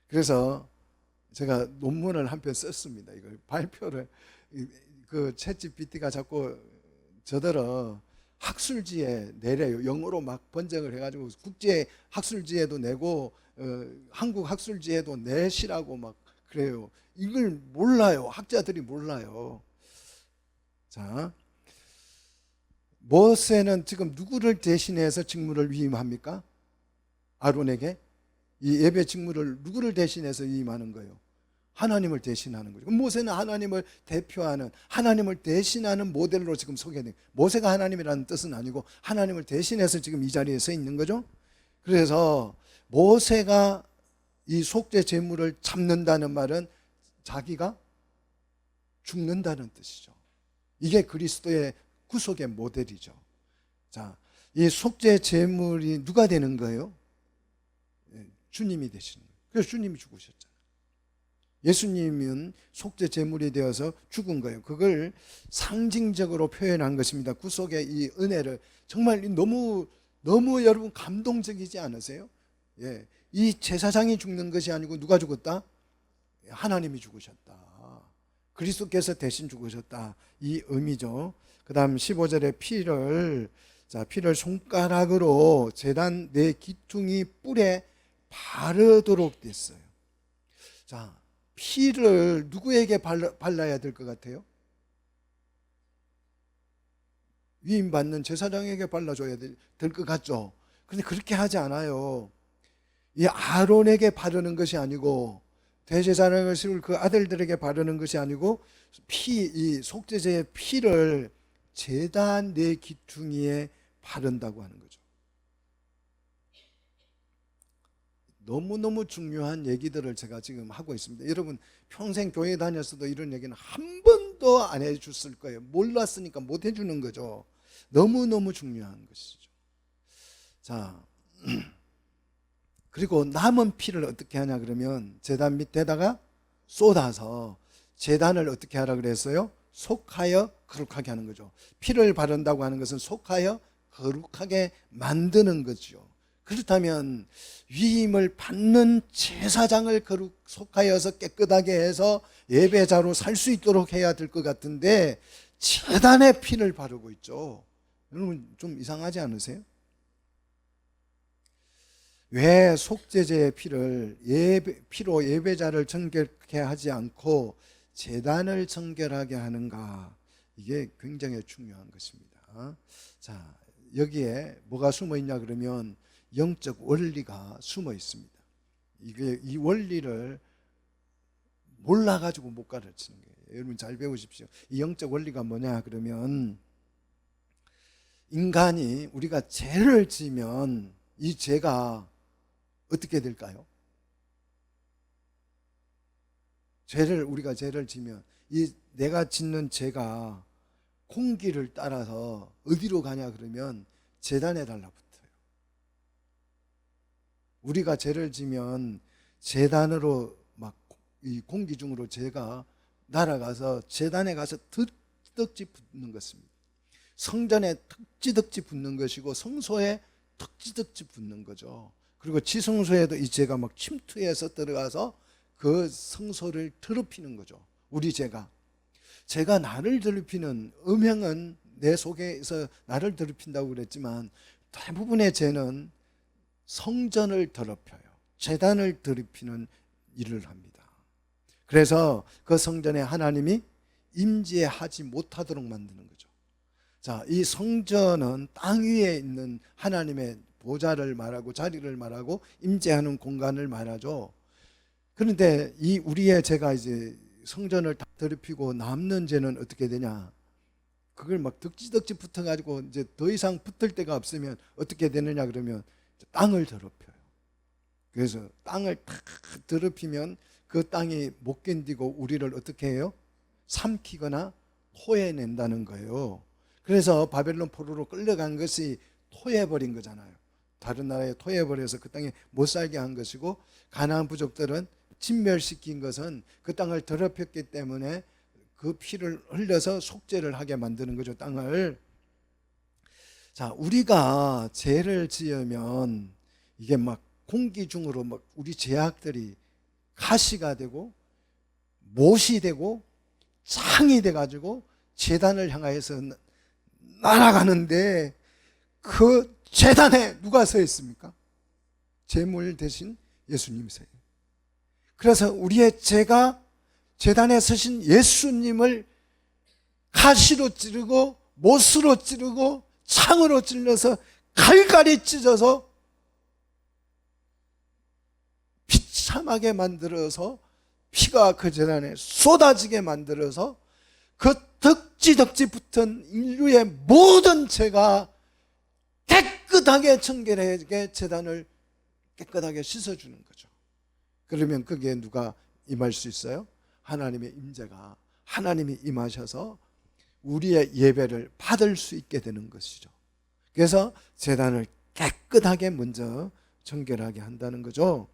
그래서 제가 논문을 한 편 썼습니다. 이걸 발표를 그 챗GPT가 자꾸 저더러 학술지에 내려요. 영어로 막 번역을 해가지고 국제 학술지에도 내고 한국 학술지에도 내시라고 막 그래요. 이걸 몰라요. 학자들이 몰라요. 자, 모세는 지금 누구를 대신해서 직무를 위임합니까? 아론에게 이 예배 직무를 누구를 대신해서 위임하는 거예요? 하나님을 대신하는 거죠. 모세는 하나님을 대표하는, 하나님을 대신하는 모델로 지금 소개돼요. 모세가 하나님이라는 뜻은 아니고 하나님을 대신해서 지금 이 자리에 서 있는 거죠. 그래서 모세가 이 속죄 제물을 잡는다는 말은 자기가 죽는다는 뜻이죠. 이게 그리스도의 구속의 모델이죠. 자, 이 속죄 제물이 누가 되는 거예요? 주님이 되시는 거예요. 그래서 주님이 죽으셨잖아요. 예수님은 속죄 제물이 되어서 죽은 거예요. 그걸 상징적으로 표현한 것입니다. 구속의 이 은혜를. 정말 너무 여러분 감동적이지 않으세요? 예, 이 제사장이 죽는 것이 아니고 누가 죽었다? 하나님이 죽으셨다. 그리스도께서 대신 죽으셨다. 이 의미죠. 그 다음 15절에 피를 손가락으로 제단 내 기퉁이 뿔에 바르도록 됐어요. 자, 피를 누구에게 발라야 될 것 같아요? 위임받는 제사장에게 발라줘야 될 것 같죠? 그런데 그렇게 하지 않아요. 이 아론에게 바르는 것이 아니고 대제사장을 세울 그 아들들에게 바르는 것이 아니고 이 속죄제의 피를 제단 내 기퉁이에 바른다고 하는 거죠. 너무너무 중요한 얘기들을 제가 지금 하고 있습니다. 여러분 평생 교회 다녔어도 이런 얘기는 한 번도 안 해줬을 거예요. 몰랐으니까 못 해주는 거죠. 너무너무 중요한 것이죠. 자, 그리고 남은 피를 어떻게 하냐 그러면 제단 밑에다가 쏟아서 제단을 어떻게 하라 그랬어요? 속하여 거룩하게 하는 거죠. 피를 바른다고 하는 것은 속하여 거룩하게 만드는 거죠. 그렇다면 위임을 받는 제사장을 속하여서 깨끗하게 해서 예배자로 살 수 있도록 해야 될 것 같은데 제단에 피를 바르고 있죠. 여러분 좀 이상하지 않으세요? 왜 속죄제의 피를 피로 예배자를 정결케 하지 않고 제단을 정결하게 하는가? 이게 굉장히 중요한 것입니다. 자, 여기에 뭐가 숨어 있냐 그러면 영적 원리가 숨어 있습니다. 이 원리를 몰라가지고 못 가르치는 거예요. 여러분 잘 배우십시오. 이 영적 원리가 뭐냐 그러면 인간이 우리가 죄를 지면 이 죄가 어떻게 될까요? 우리가 죄를 지면 이 내가 짓는 죄가 공기를 따라서 어디로 가냐 그러면 제단에 달라붙어요. 우리가 죄를 지면 제단으로 막 이 공기 중으로 죄가 날아가서 제단에 가서 득득지 붙는 것입니다. 성전에 덕지덕지 붙는 것이고 성소에 덕지덕지 붙는 거죠. 그리고 지성소에도 이 죄가 막 침투해서 들어가서 그 성소를 더럽히는 거죠. 우리 죄가 나를 더럽히는, 음행은 내 속에서 나를 더럽힌다고 그랬지만 대부분의 죄는 성전을 더럽혀요. 제단을 더럽히는 일을 합니다. 그래서 그 성전에 하나님이 임재하지 못하도록 만드는 거죠. 자, 이 성전은 땅 위에 있는 하나님의 보좌를 말하고 자리를 말하고 임재하는 공간을 말하죠. 그런데 이 우리의 죄가 이제 성전을 다 더럽히고 남는 죄는 어떻게 되냐? 그걸 막 덕지덕지 붙어가지고 이제 더 이상 붙을 데가 없으면 어떻게 되느냐 그러면 땅을 더럽혀요. 그래서 땅을 다 더럽히면 그 땅이 못 견디고 우리를 어떻게 해요? 삼키거나 토해낸다는 거예요. 그래서 바벨론 포로로 끌려간 것이 토해버린 거잖아요. 다른 나라에 토해버려서 그 땅에 못 살게 한 것이고, 가나안 부족들은 진멸시킨 것은 그 땅을 더럽혔기 때문에 그 피를 흘려서 속죄를 하게 만드는 거죠, 땅을. 자, 우리가 죄를 지으면 이게 막 공기 중으로 막 우리 죄악들이 가시가 되고 못이 되고 창이 돼가지고 제단을 향하여서 날아가는데, 그 제단에 누가 서 있습니까? 제물 대신 예수님이 서요. 그래서 우리의 죄가 제단에 서신 예수님을 가시로 찌르고 못으로 찌르고 창으로 찔러서 갈갈이 찢어서 비참하게 만들어서 피가 그 제단에 쏟아지게 만들어서 그 덕지덕지 붙은 인류의 모든 죄가 깨끗하게 청결하게 제단을 깨끗하게 씻어주는 거죠. 그러면 거기에 누가 임할 수 있어요? 하나님의 임재가, 하나님이 임하셔서 우리의 예배를 받을 수 있게 되는 것이죠. 그래서 제단을 깨끗하게 먼저 청결하게 한다는 거죠.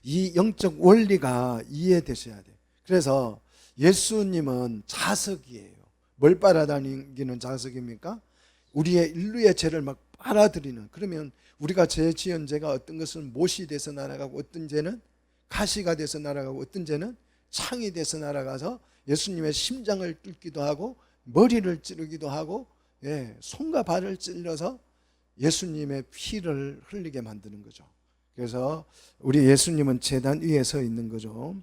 이 영적 원리가 이해되셔야 돼요. 그래서 예수님은 자석이에요. 뭘 빨아다니는 자석입니까? 우리의 인류의 죄를 막 빨아들이는. 그러면 우리가 죄 지은 죄가 어떤 것은 못이 돼서 날아가고, 어떤 죄는 가시가 돼서 날아가고, 어떤 죄는 창이 돼서 날아가서 예수님의 심장을 뚫기도 하고 머리를 찌르기도 하고, 손과 발을 찔러서 예수님의 피를 흘리게 만드는 거죠. 그래서 우리 예수님은 제단 위에 서 있는 거죠.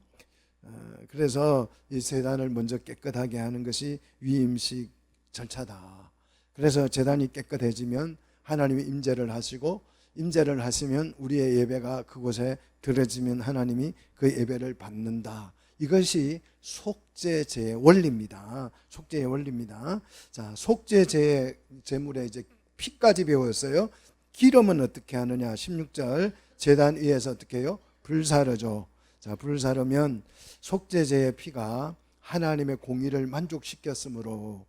그래서 이 제단을 먼저 깨끗하게 하는 것이 위임식 절차다. 그래서 제단이 깨끗해지면 하나님이 임재를 하시고, 임재를 하시면 우리의 예배가 그곳에 드려지면 하나님이 그 예배를 받는다. 이것이 속죄제의 원리입니다. 속죄의 원리입니다. 자, 속죄제의 제물에 이제 피까지 배웠어요. 기름은 어떻게 하느냐? 16절 제단 위에서 어떻게 해요? 불사르죠. 자, 불사르면 속죄제의 피가 하나님의 공의를 만족시켰으므로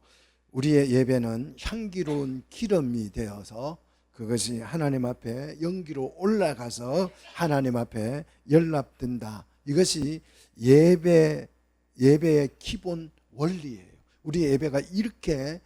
우리의 예배는 향기로운 기름이 되어서 그것이 하나님 앞에 연기로 올라가서 하나님 앞에 연락된다. 이것이 예배의 기본 원리예요. 우리 예배가 이렇게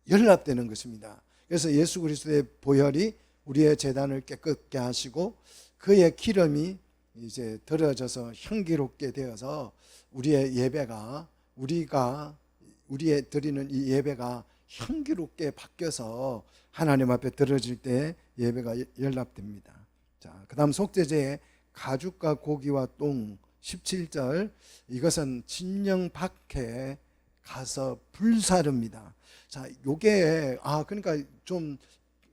연락되는 것입니다. 그래서 예수 그리스도의 보혈이 우리의 제단을 깨끗게 하시고 그의 기름이 이제 들어져서 향기롭게 되어서 우리의 예배가, 우리의 드리는 이 예배가 향기롭게 바뀌어서 하나님 앞에 들어질 때 예배가 연락됩니다. 자, 그 다음 속죄제의 가죽과 고기와 똥 17절, 이것은 진영 밖에 가서 불사릅니다. 자, 요게 그러니까 좀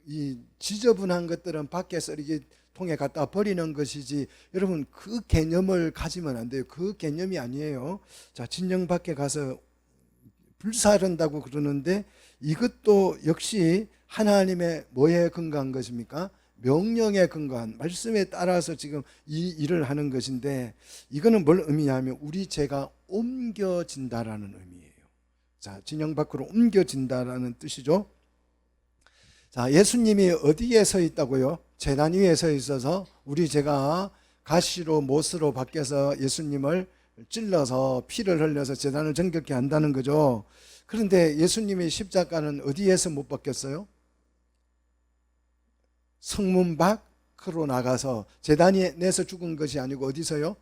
이 지저분한 것들은 밖에서 이렇게 통에 갖다 버리는 것이지, 여러분 그 개념을 가지면 안 돼요. 그 개념이 아니에요. 자, 진영 밖에 가서 불사른다고 그러는데, 이것도 역시 하나님의 뭐에 근거한 것입니까? 명령에 근거한, 말씀에 따라서 지금 이 일을 하는 것인데, 이거는 뭘 의미하면 우리 죄가 옮겨진다라는 의미예요. 자, 진영 밖으로 옮겨진다라는 뜻이죠. 자, 예수님이 어디에 서 있다고요? 제단 위에 서 있어서 우리 죄가 가시로 못으로 바뀌어서 예수님을 찔러서 피를 흘려서 제단을 정결케 한다는 거죠. 그런데 예수님의 십자가는 어디에서 못 박혔어요? 성문 밖으로 나가서, 제단이 내서 죽은 것이 아니고 어디서요?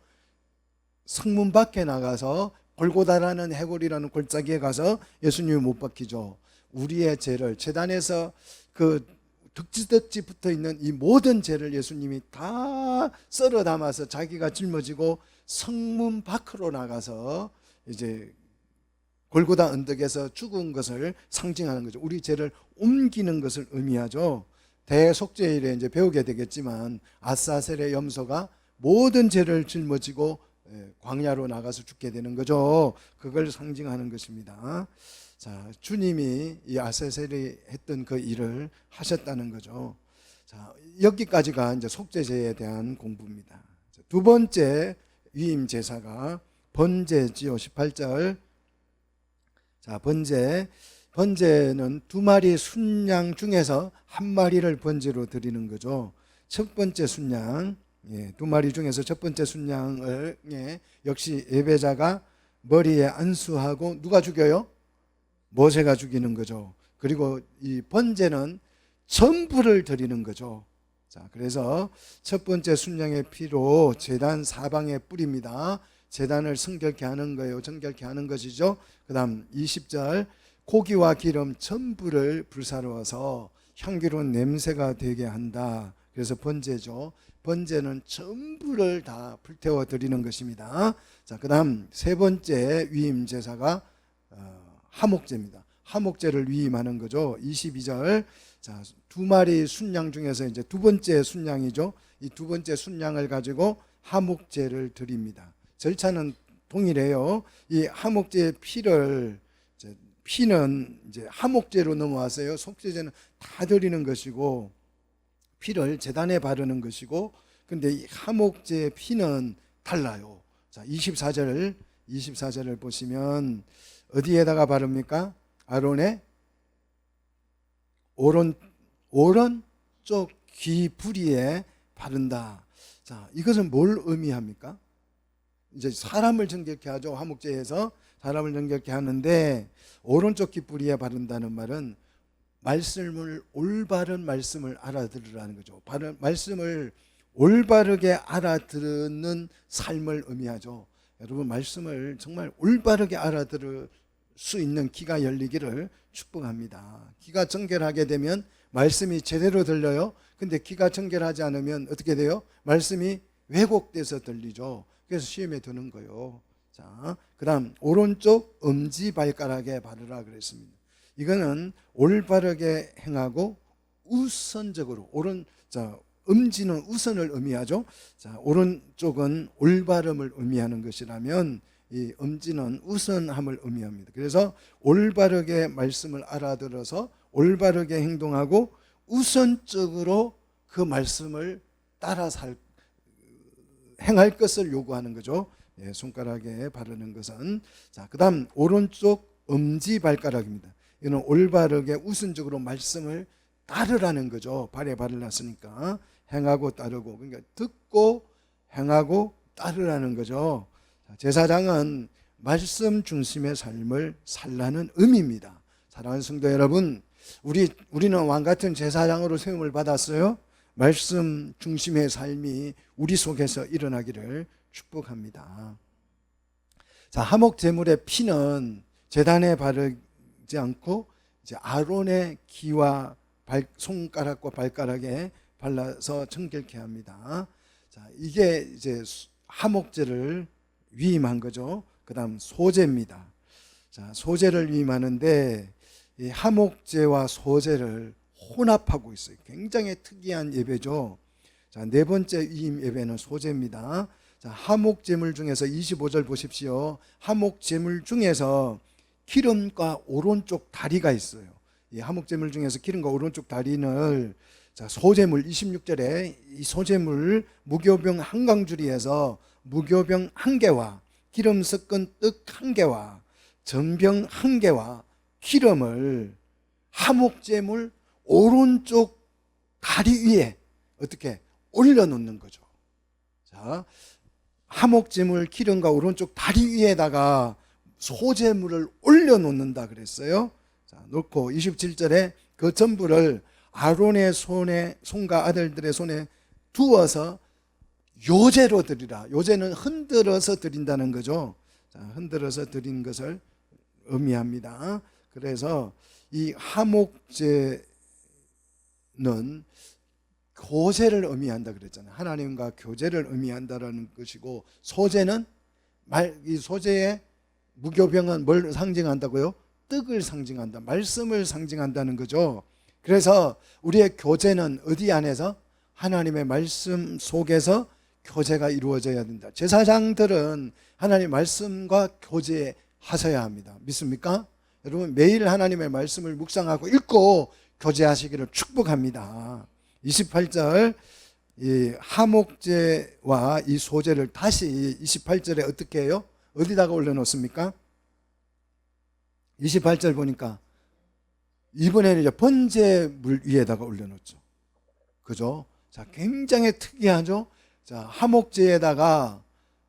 성문 밖에 나가서 골고다라는 해골이라는 골짜기에 가서 예수님이 못 박히죠. 우리의 죄를, 제단에서 그 득지득지 붙어 있는 이 모든 죄를 예수님이 다 썰어 담아서 자기가 짊어지고 성문 밖으로 나가서 이제 골고다 언덕에서 죽은 것을 상징하는 거죠. 우리 죄를 옮기는 것을 의미하죠. 대속죄일에 이제 배우게 되겠지만 아사셀의 염소가 모든 죄를 짊어지고 광야로 나가서 죽게 되는 거죠. 그걸 상징하는 것입니다. 자, 주님이 이 아사셀이 했던 그 일을 하셨다는 거죠. 자, 여기까지가 이제 속죄제에 대한 공부입니다. 두 번째 위임 제사가 번제지요. 18절. 자, 번제는 두 마리 순양 중에서 한 마리를 번제로 드리는 거죠. 첫 번째 순양, 두 마리 중에서 첫 번째 순양을 역시 예배자가 머리에 안수하고 누가 죽여요? 모세가 죽이는 거죠. 그리고 이 번제는 전부를 드리는 거죠. 자, 그래서 첫 번째 순양의 피로 제단 사방에 뿌립니다. 제단을 성결케 하는 거예요. 정결케 하는 것이죠. 그 다음 20절, 고기와 기름 전부를 불사르어서 향기로운 냄새가 되게 한다. 그래서 번제죠. 번제는 전부를 다 불태워 드리는 것입니다. 자, 그 다음 세 번째 위임 제사가 하목제입니다. 하목제를 위임하는 거죠. 22절. 자, 두 마리 순양 중에서 이제 두 번째 순양이죠. 이 두 번째 순양을 가지고 하목제를 드립니다. 절차는 동일해요. 이 하목제의 피는 이제 하목제로 넘어왔어요. 속죄제는 다 드리는 것이고 피를 제단에 바르는 것이고, 근데 이 하목제의 피는 달라요. 자, 24절을 보시면 어디에다가 바릅니까? 아론의 오른쪽 귀 부리에 바른다. 자, 이것은 뭘 의미합니까? 이제 사람을 정결케 하죠. 화목제에서 사람을 정결케 하는데 오른쪽 귀 부리에 바른다는 말은 올바른 말씀을 알아들으라는 거죠. 말씀을 올바르게 알아듣는 삶을 의미하죠. 여러분, 말씀을 정말 올바르게 알아들을 수 있는 귀가 열리기를 축복합니다. 귀가 정결하게 되면 말씀이 제대로 들려요. 근데 귀가 정결하지 않으면 어떻게 돼요? 말씀이 왜곡돼서 들리죠. 그래서 시험에 드는 거예요. 자, 그 다음 오른쪽 엄지발가락에 바르라 그랬습니다. 이거는 올바르게 행하고 우선적으로 엄지는 우선을 의미하죠. 자, 오른쪽은 올바름을 의미하는 것이라면 이 엄지는 우선함을 의미합니다. 그래서 올바르게 말씀을 알아들어서 올바르게 행동하고 우선적으로 그 말씀을 따라 행할 것을 요구하는 거죠. 손가락에 바르는 것은. 자, 그 다음 오른쪽 엄지발가락입니다. 이는 올바르게 우선적으로 말씀을 따르라는 거죠. 발에 발을 놨으니까 행하고 따르고, 그러니까 듣고 행하고 따르라는 거죠. 제사장은 말씀 중심의 삶을 살라는 의미입니다. 사랑하는 성도 여러분, 우리는 왕같은 제사장으로 세움을 받았어요. 말씀 중심의 삶이 우리 속에서 일어나기를 축복합니다. 자, 하목 제물의 피는 제단에 바르지 않고 이제 아론의 귀와 손가락과 발가락에 발라서 정결케 합니다. 자, 이게 이제 하목제를 위임한 거죠. 그 다음 소제입니다. 자, 소제를 위임하는데 이 하목제와 소제를 혼합하고 있어요. 굉장히 특이한 예배죠. 자, 네 번째 위임 예배는 소제입니다. 자, 하목제물 중에서 25절 보십시오. 하목제물 중에서 기름과 오른쪽 다리가 있어요. 이 하목제물 중에서 기름과 오른쪽 다리는 자, 소제물 26절에 이 소제물 무교병 한강주리에서 무교병 1개와 기름 섞은 떡 1개와 전병 1개와 기름을 하목제물 오른쪽 다리 위에 어떻게 올려놓는 거죠. 자, 하목제물 기름과 오른쪽 다리 위에다가 소재물을 올려놓는다 그랬어요. 자, 놓고 27절에 그 전부를 아론의 손과 아들들의 손에 두어서 요제로 드리라. 요제는 흔들어서 드린다는 거죠. 자, 흔들어서 드린 것을 의미합니다. 그래서 이 하목제는 교제를 의미한다 그랬잖아요. 하나님과 교제를 의미한다라는 것이고, 소제는 이 소제의 무교병은 뭘 상징한다고요? 뜻을 상징한다. 말씀을 상징한다는 거죠. 그래서 우리의 교제는 어디 안에서? 하나님의 말씀 속에서 교제가 이루어져야 된다. 제사장들은 하나님의 말씀과 교제하셔야 합니다. 믿습니까? 여러분, 매일 하나님의 말씀을 묵상하고 읽고 교제하시기를 축복합니다. 28절 이 하목제와 이 소제를 다시 28절에 어떻게 해요? 어디다가 올려놓습니까? 28절 보니까 이번에는 이제 번제물 위에다가 올려놓죠. 그죠? 자, 굉장히 특이하죠? 자,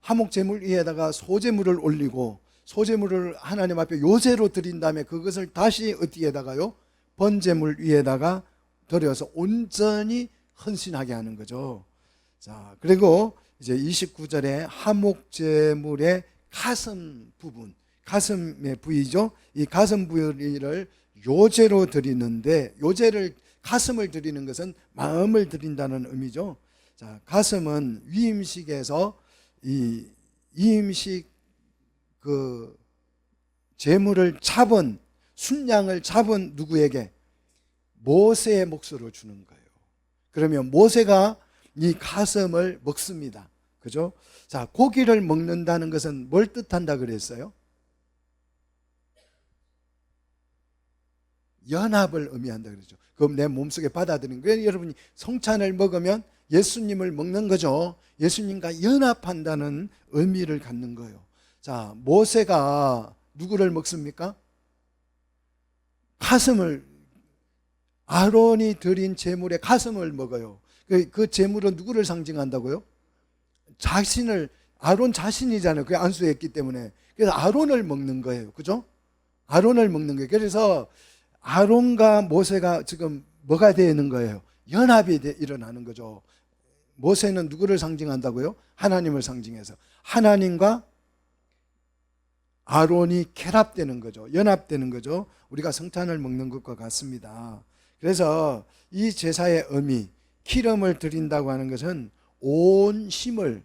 하목제물 위에다가 소제물을 올리고, 소제물을 하나님 앞에 요제로 드린 다음에 그것을 다시 어디에다가요? 번제물 위에다가 드려서 온전히 헌신하게 하는 거죠. 자, 그리고 이제 29절에 하목제물의 가슴 부분, 가슴의 부위죠. 이 가슴 부위를 요제로 드리는데, 요제를 가슴을 드리는 것은 마음을 드린다는 의미죠. 자, 가슴은 위임식에서 이 위임식 그 제물을 잡은, 순양을 잡은 누구에게? 모세의 몫으로 주는 거예요. 그러면 모세가 이 가슴을 먹습니다. 그죠? 자, 고기를 먹는다는 것은 뭘 뜻한다 그랬어요? 연합을 의미한다 그러죠. 그럼 내 몸속에 받아들이는 거예요. 여러분이 성찬을 먹으면 예수님을 먹는 거죠. 예수님과 연합한다는 의미를 갖는 거예요. 자, 모세가 누구를 먹습니까? 가슴을, 아론이 드린 제물의 가슴을 먹어요. 그 제물은 누구를 상징한다고요? 자신을, 아론 자신이잖아요. 그게 안수했기 때문에. 그래서 아론을 먹는 거예요. 그죠? 아론을 먹는 거예요. 그래서 아론과 모세가 지금 뭐가 되는 거예요? 연합이 일어나는 거죠. 모세는 누구를 상징한다고요? 하나님을 상징해서. 하나님과 아론이 결합되는 거죠. 연합되는 거죠. 우리가 성찬을 먹는 것과 같습니다. 그래서 이 제사의 의미, 기름을 드린다고 하는 것은 온 힘을,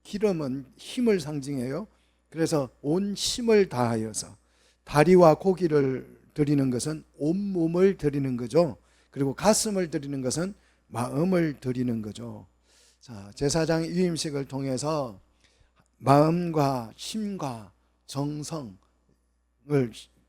기름은 힘을 상징해요. 그래서 온 힘을 다하여서, 다리와 고기를 드리는 것은 온몸을 드리는 거죠. 그리고 가슴을 드리는 것은 마음을 드리는 거죠. 자, 제사장 위임식을 통해서 마음과 힘과 정성을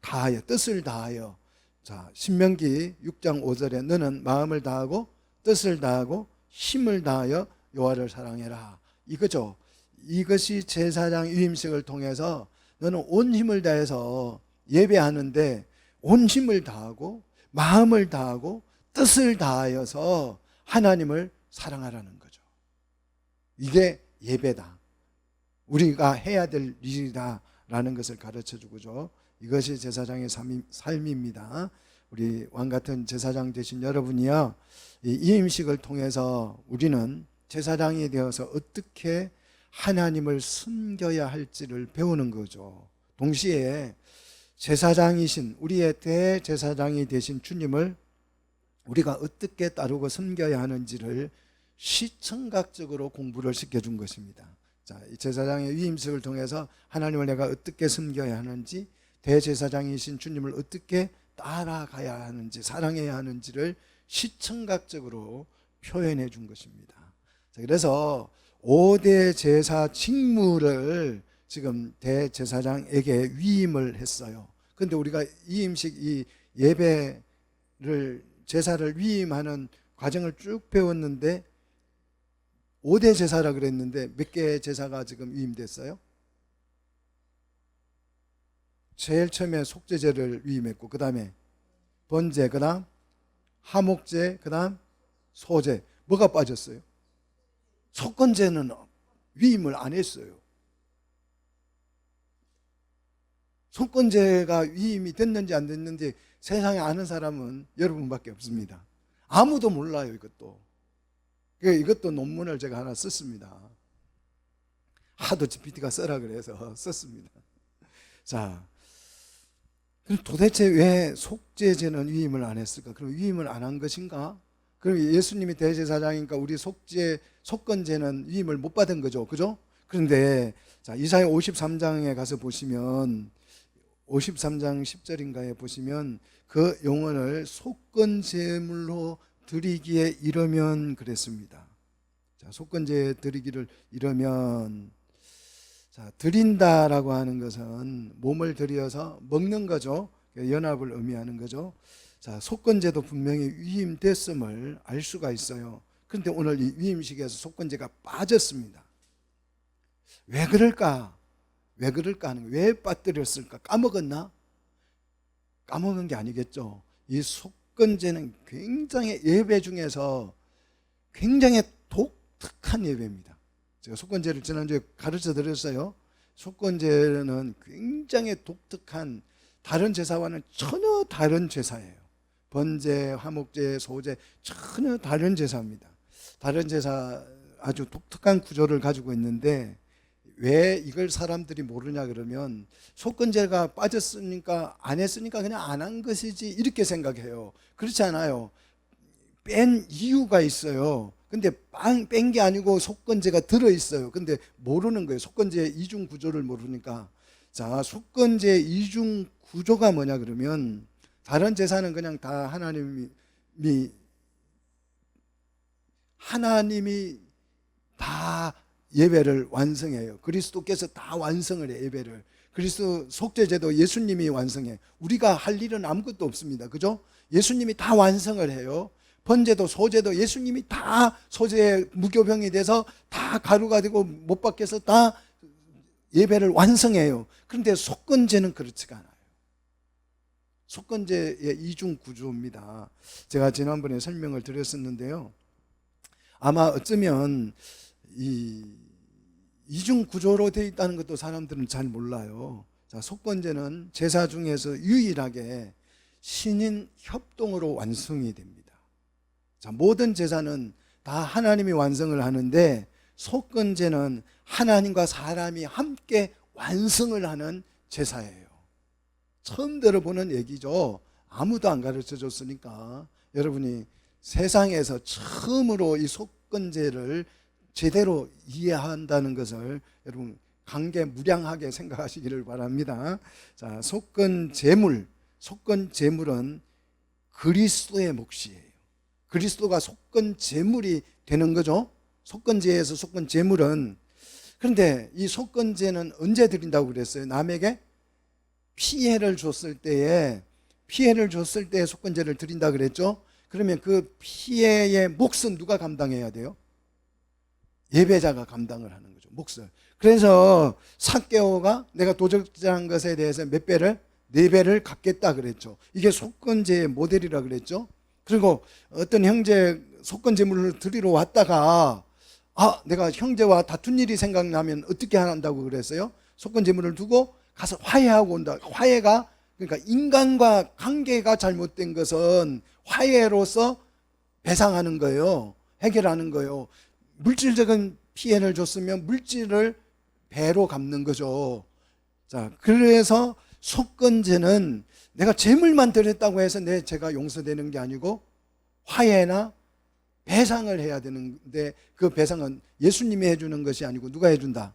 다하여, 뜻을 다하여, 자, 신명기 6장 5절에 너는 마음을 다하고 뜻을 다하고 힘을 다하여 여호와를 사랑해라, 이거죠. 이것이 제사장 위임식을 통해서 너는 온 힘을 다해서 예배하는데, 온 힘을 다하고 마음을 다하고 뜻을 다하여서 하나님을 사랑하라는 거죠. 이게 예배다, 우리가 해야 될 일이다 라는 것을 가르쳐주고죠. 이것이 제사장의 삶입니다. 우리 왕같은 제사장 되신 여러분이요, 이 임식을 통해서 우리는 제사장이 되어서 어떻게 하나님을 섬겨야 할지를 배우는 거죠. 동시에 제사장이신, 우리의 대제사장이 되신 주님을 우리가 어떻게 따르고 섬겨야 하는지를 시청각적으로 공부를 시켜준 것입니다. 자, 이 제사장의 위임식을 통해서 하나님을 내가 어떻게 섬겨야 하는지, 대제사장이신 주님을 어떻게 따라가야 하는지, 사랑해야 하는지를 시청각적으로 표현해 준 것입니다. 자, 그래서 5대 제사 직무를 지금 대제사장에게 위임을 했어요. 그런데 우리가 위임식, 이 예배를, 제사를 위임하는 과정을 쭉 배웠는데 5대 제사라 그랬는데 몇 개의 제사가 지금 위임됐어요? 제일 처음에 속죄제를 위임했고, 그 다음에 번제, 그 다음 하목제, 그 다음 소제. 뭐가 빠졌어요? 속건제는 위임을 안 했어요. 속건제가 위임이 됐는지 안 됐는지 세상에 아는 사람은 여러분밖에 없습니다. 아무도 몰라요. 이것도 논문을 제가 하나 썼습니다. 하도 GPT가 써라 그래서 썼습니다. 자, 그럼 도대체 왜 속죄제는 위임을 안 했을까? 그럼 위임을 안 한 것인가? 그럼 예수님이 대제사장이니까 우리 속건제는 위임을 못 받은 거죠. 그죠? 그런데 자, 이사야 53장에 가서 보시면 53장 10절인가에 보시면 그 영혼을 속건제물로 드리기에 이르면 그랬습니다. 자, 속건제 드리기를 이르면, 자, 드린다라고 하는 것은 몸을 드려서 먹는 거죠. 연합을 의미하는 거죠. 자, 속건제도 분명히 위임됐음을 알 수가 있어요. 그런데 오늘 이 위임식에서 속건제가 빠졌습니다. 왜 그럴까? 왜 그럴까 하는 거예요. 왜 빠뜨렸을까? 까먹었나? 까먹은 게 아니겠죠. 이 속건제는 굉장히 예배 중에서 굉장히 독특한 예배입니다. 제가 속건제를 지난주에 가르쳐 드렸어요. 속건제는 굉장히 독특한, 다른 제사와는 전혀 다른 제사예요. 번제, 화목제, 소제 전혀 다른 제사입니다. 다른 제사 아주 독특한 구조를 가지고 있는데 왜 이걸 사람들이 모르냐 그러면 속건제가 빠졌으니까 안 했으니까 그냥 안 한 것이지 이렇게 생각해요. 그렇지 않아요. 뺀 이유가 있어요. 근데 뺀 게 아니고 속건제가 들어있어요. 근데 모르는 거예요. 속건제 이중 구조를 모르니까. 자, 속건제 이중 구조가 뭐냐 그러면 다른 제사는 그냥 다 하나님이 다 예배를 완성해요. 그리스도께서 다 완성을 해요. 예배를. 그리스도 속죄제도 예수님이 완성해. 우리가 할 일은 아무것도 없습니다. 그죠? 예수님이 다 완성을 해요. 번제도 소제도 예수님이 다 소제의 무교병이 돼서 다 가루가 되고 못 박혀서 다 예배를 완성해요. 그런데 속건제는 그렇지가 않아요. 속건제의 이중 구조입니다. 제가 지난번에 설명을 드렸었는데요. 아마 어쩌면 이 이중 구조로 되어 있다는 것도 사람들은 잘 몰라요. 자, 속건제는 제사 중에서 유일하게 신인 협동으로 완성이 됩니다. 자, 모든 제사는 다 하나님이 완성을 하는데 속건제는 하나님과 사람이 함께 완성을 하는 제사예요. 처음 들어보는 얘기죠. 아무도 안 가르쳐 줬으니까. 여러분이 세상에서 처음으로 이 속건제를 제대로 이해한다는 것을 여러분 강개무량하게 생각하시기를 바랍니다. 자, 속건제물은 그리스도의 몫이에요. 그리스도가 속건제물이 되는 거죠. 속건제에서 속건제물은. 그런데 이 속건제는 언제 드린다고 그랬어요? 남에게 피해를 줬을 때에 속건제를 드린다 그랬죠. 그러면 그 피해의 몫은 누가 감당해야 돼요? 예배자가 감당을 하는 거죠. 몫을. 그래서 삭개오가 내가 도적질한 것에 대해서 몇 배를? 4배를 갚겠다 그랬죠. 이게 속건제의 모델이라 그랬죠. 그리고 어떤 형제 속건제물을 드리러 왔다가 내가 형제와 다툰 일이 생각나면 어떻게 한다고 그랬어요? 속건제물을 두고 가서 화해하고 온다. 화해가, 그러니까 인간과 관계가 잘못된 것은 화해로서 배상하는 거예요. 해결하는 거예요. 물질적인 피해를 줬으면 물질을 배로 갚는 거죠. 자, 그래서 속건제는 내가 재물만 드렸다고 해서 내 죄가 용서되는 게 아니고 화해나 배상을 해야 되는데 그 배상은 예수님이 해주는 것이 아니고 누가 해준다?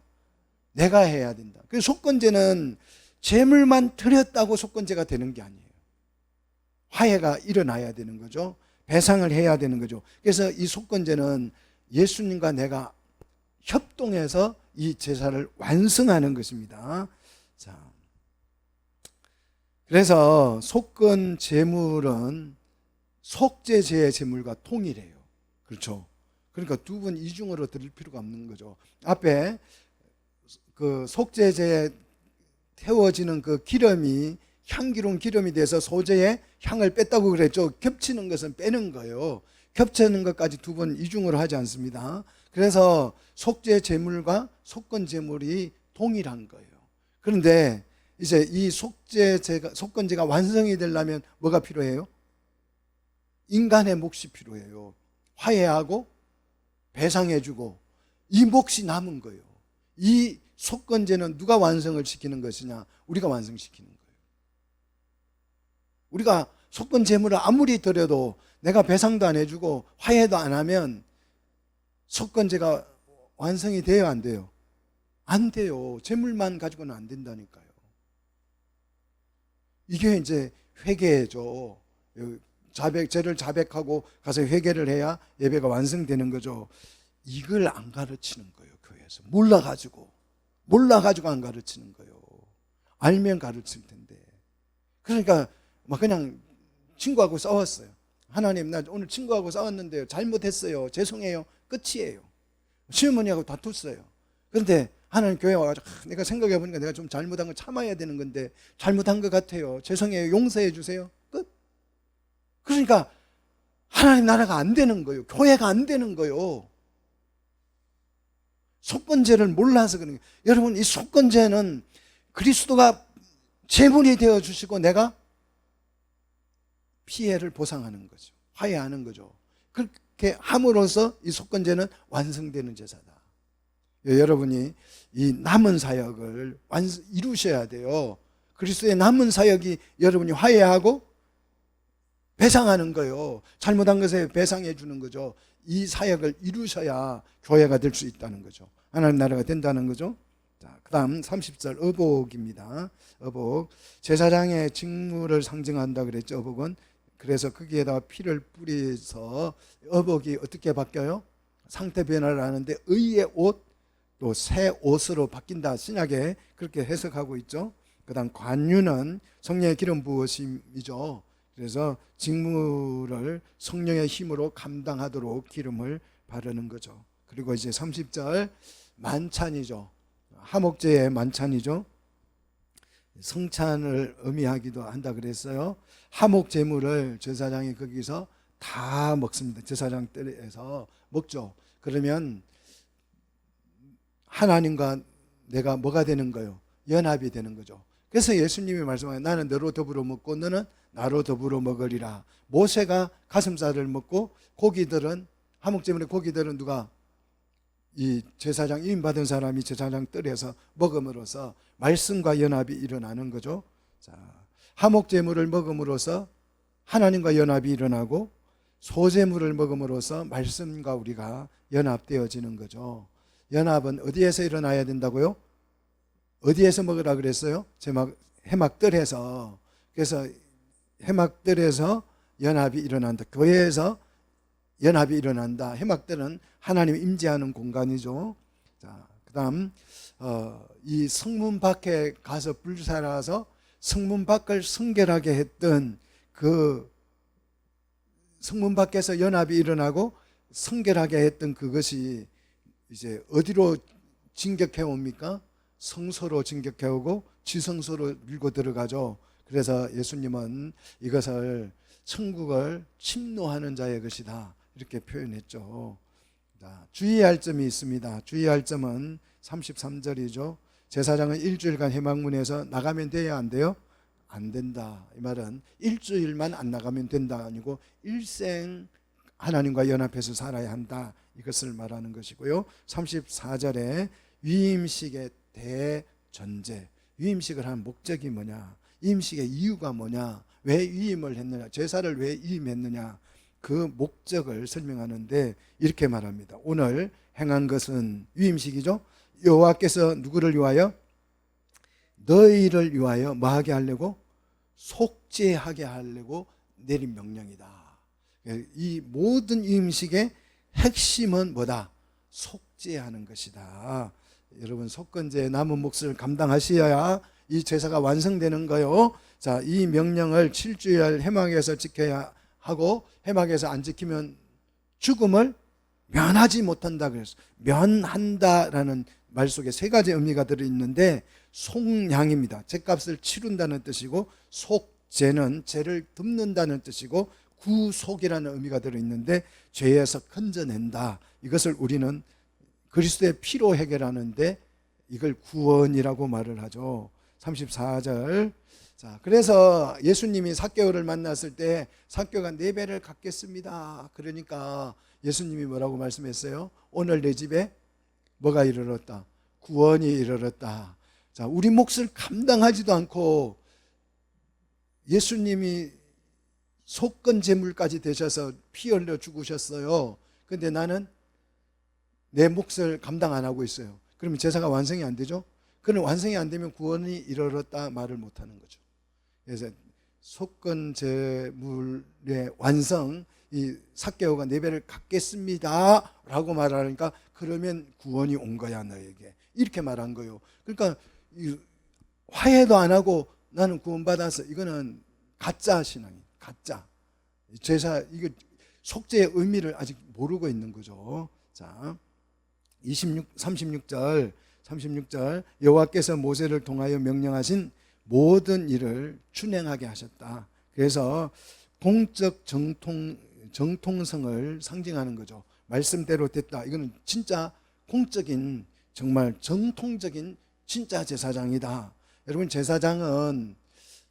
내가 해야 된다. 그래서 속건제는 재물만 드렸다고 속건제가 되는 게 아니에요. 화해가 일어나야 되는 거죠. 배상을 해야 되는 거죠. 그래서 이 속건제는 예수님과 내가 협동해서 이 제사를 완성하는 것입니다. 자, 그래서 속건 제물은 속죄제의 제물과 동일해요. 그렇죠? 그러니까 두 번 이중으로 드릴 필요가 없는 거죠. 앞에 그 속죄제에 태워지는 그 기름이 향기로운 기름이 돼서 소제의 향을 뺐다고 그랬죠. 겹치는 것은 빼는 거예요. 겹치는 것까지 두 번 이중으로 하지 않습니다. 그래서 속죄 제물과 속건 제물이 동일한 거예요. 그런데 이제 이 속건제가 완성이 되려면 뭐가 필요해요? 인간의 몫이 필요해요. 화해하고 배상해주고 이 몫이 남은 거예요. 이 속건제는 누가 완성을 시키는 것이냐? 우리가 완성시키는 거예요. 우리가 속건 제물을 아무리 드려도 내가 배상도 안 해주고 화해도 안 하면 속건제가 완성이 돼요, 안 돼요? 안 돼요. 제물만 가지고는 안 된다니까요. 이게 이제 회개죠. 죄를 자백하고 가서 회개를 해야 예배가 완성되는 거죠. 이걸 안 가르치는 거예요, 교회에서. 몰라가지고 안 가르치는 거예요. 알면 가르칠 텐데. 그러니까 막 그냥 친구하고 싸웠어요. 하나님, 나 오늘 친구하고 싸웠는데요, 잘못했어요, 죄송해요, 끝이에요. 시어머니하고 다퉜어요. 그런데 하나님 교회 와가지고 내가 생각해보니까 내가 좀 잘못한 거 참아야 되는 건데 잘못한 것 같아요, 죄송해요, 용서해 주세요, 끝. 그러니까 하나님 나라가 안 되는 거예요. 교회가 안 되는 거예요. 속건제를 몰라서 그런 거예요. 여러분, 이 속건제는 그리스도가 제물이 되어 주시고 내가 피해를 보상하는 거죠. 화해하는 거죠. 그렇게 함으로써 이 속건제는 완성되는 제사다. 여러분이 이 남은 사역을 이루셔야 돼요. 그리스도의 남은 사역이 여러분이 화해하고 배상하는 거예요. 잘못한 것에 배상해 주는 거죠. 이 사역을 이루셔야 교회가 될 수 있다는 거죠. 하나님 나라가 된다는 거죠. 자, 그 다음 30절 어복입니다. 어복, 제사장의 직무를 상징한다 그랬죠. 어복은. 그래서 거기에다가 피를 뿌려서 어복이 어떻게 바뀌어요? 상태 변화를 하는데 의의 옷, 또 새 옷으로 바뀐다. 신약에 그렇게 해석하고 있죠. 그 다음 관유는 성령의 기름 부으심이죠. 그래서 직무를 성령의 힘으로 감당하도록 기름을 바르는 거죠. 그리고 이제 30절 만찬이죠. 하목제의 만찬이죠. 성찬을 의미하기도 한다 그랬어요. 하목 제물을 제사장이 거기서 다 먹습니다. 제사장 뜰에서 먹죠. 그러면 하나님과 내가 뭐가 되는 거예요? 연합이 되는 거죠. 그래서 예수님이 말씀하신 나는 너로 더불어 먹고 너는 나로 더불어 먹으리라. 모세가 가슴살을 먹고 고기들은, 하목제물의 고기들은 누가? 이 제사장 이임 받은 사람이 제사장 뜰에서 먹음으로써 말씀과 연합이 일어나는 거죠. 자, 하목제물을 먹음으로써 하나님과 연합이 일어나고 소제물을 먹음으로써 말씀과 우리가 연합되어지는 거죠. 연합은 어디에서 일어나야 된다고요? 어디에서 먹으라 그랬어요? 해막뜰에서. 그래서 해막뜰에서 연합이 일어난다. 교회에서 연합이 일어난다. 해막뜰은 하나님 임재하는 공간이죠. 자, 그다음 이 성문 밖에 가서 불살아서 성문 밖을 성결하게 했던 그 성문 밖에서 연합이 일어나고 성결하게 했던 그것이 이제 어디로 진격해 옵니까? 성소로 진격해 오고 지성소로 밀고 들어가죠. 그래서 예수님은 이것을 천국을 침노하는 자의 것이다 이렇게 표현했죠. 자, 주의할 점이 있습니다. 주의할 점은 33절이죠. 제사장은 일주일간 회막문에서 나가면 돼야 안 돼요? 안 된다. 이 말은 일주일만 안 나가면 된다 아니고 일생 하나님과 연합해서 살아야 한다. 이것을 말하는 것이고요. 34절에 위임식의 대전제. 위임식을 한 목적이 뭐냐? 위임식의 이유가 뭐냐? 왜 위임을 했느냐? 제사를 왜 위임했느냐? 그 목적을 설명하는데 이렇게 말합니다. 오늘 행한 것은 위임식이죠. 여호와께서 누구를 위하여? 너희를 위하여 뭐하게 하려고? 속죄하게 하려고 내린 명령이다. 이 모든 위임식의 핵심은 뭐다? 속죄하는 것이다. 여러분, 속건제의 남은 몫을 감당하셔야 이 제사가 완성되는 거요. 자, 이 명령을 7주일 해막에서 지켜야 하고 해막에서 안 지키면 죽음을 면하지 못한다 그랬어요. 면한다라는 말 속에 세 가지 의미가 들어있는데 속량입니다. 죄값을 치른다는 뜻이고 속죄는 죄를 덮는다는 뜻이고 구속이라는 의미가 들어있는데 죄에서 건져낸다. 이것을 우리는 그리스도의 피로 해결하는데 이걸 구원이라고 말을 하죠. 34절. 자, 그래서 예수님이 삭개오를 만났을 때 삭개오가 4배를 갚겠습니다. 그러니까 예수님이 뭐라고 말씀했어요? 오늘 내 집에 뭐가 이르렀다? 구원이 이르렀다. 자, 우리 몫을 감당하지도 않고 예수님이 속건 제물까지 되셔서 피 흘려 죽으셨어요. 근데 나는 내 몫을 감당 안 하고 있어요. 그러면 제사가 완성이 안 되죠? 그는 완성이 안 되면 구원이 이르렀다 말을 못 하는 거죠. 그래서 속건 제물의 완성, 이 삭개오가 4배를 갚겠습니다 라고 말하니까 그러면 구원이 온 거야 너에게, 이렇게 말한 거예요. 그러니까 화해도 안 하고 나는 구원받았어, 이거는 가짜 신앙이에요. 가짜 제사, 이거 속죄의 의미를 아직 모르고 있는 거죠. 자, 36절 여호와께서 모세를 통하여 명령하신 모든 일을 준행하게 하셨다. 그래서 공적 정통성을 상징하는 거죠. 말씀대로 됐다. 이거는 진짜 공적인, 정말 정통적인 진짜 제사장이다. 여러분, 제사장은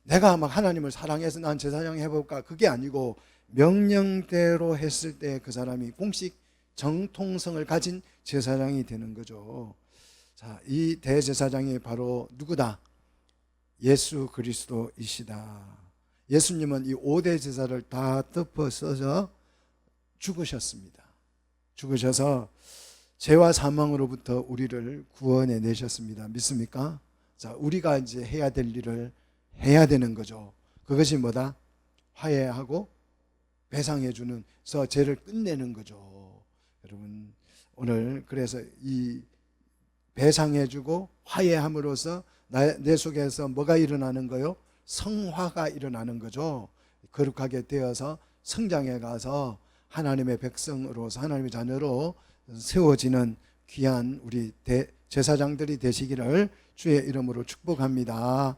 내가 막 하나님을 사랑해서 난 제사장 해볼까, 그게 아니고 명령대로 했을 때 그 사람이 공식 정통성을 가진 제사장이 되는 거죠. 자, 이 대제사장이 바로 누구다? 예수 그리스도이시다. 예수님은 이 5대 제사를 다 덮어서서 죽으셨습니다. 죽으셔서 죄와 사망으로부터 우리를 구원해 내셨습니다. 믿습니까? 자, 우리가 이제 해야 될 일을 해야 되는 거죠. 그것이 뭐다? 화해하고 배상해 주는, 서 죄를 끝내는 거죠. 여러분, 오늘 그래서 이 배상해 주고 화해함으로써 내 속에서 뭐가 일어나는 거요? 성화가 일어나는 거죠. 거룩하게 되어서 성장해 가서 하나님의 백성으로서, 하나님의 자녀로 세워지는 귀한 우리 제사장들이 되시기를 주의 이름으로 축복합니다.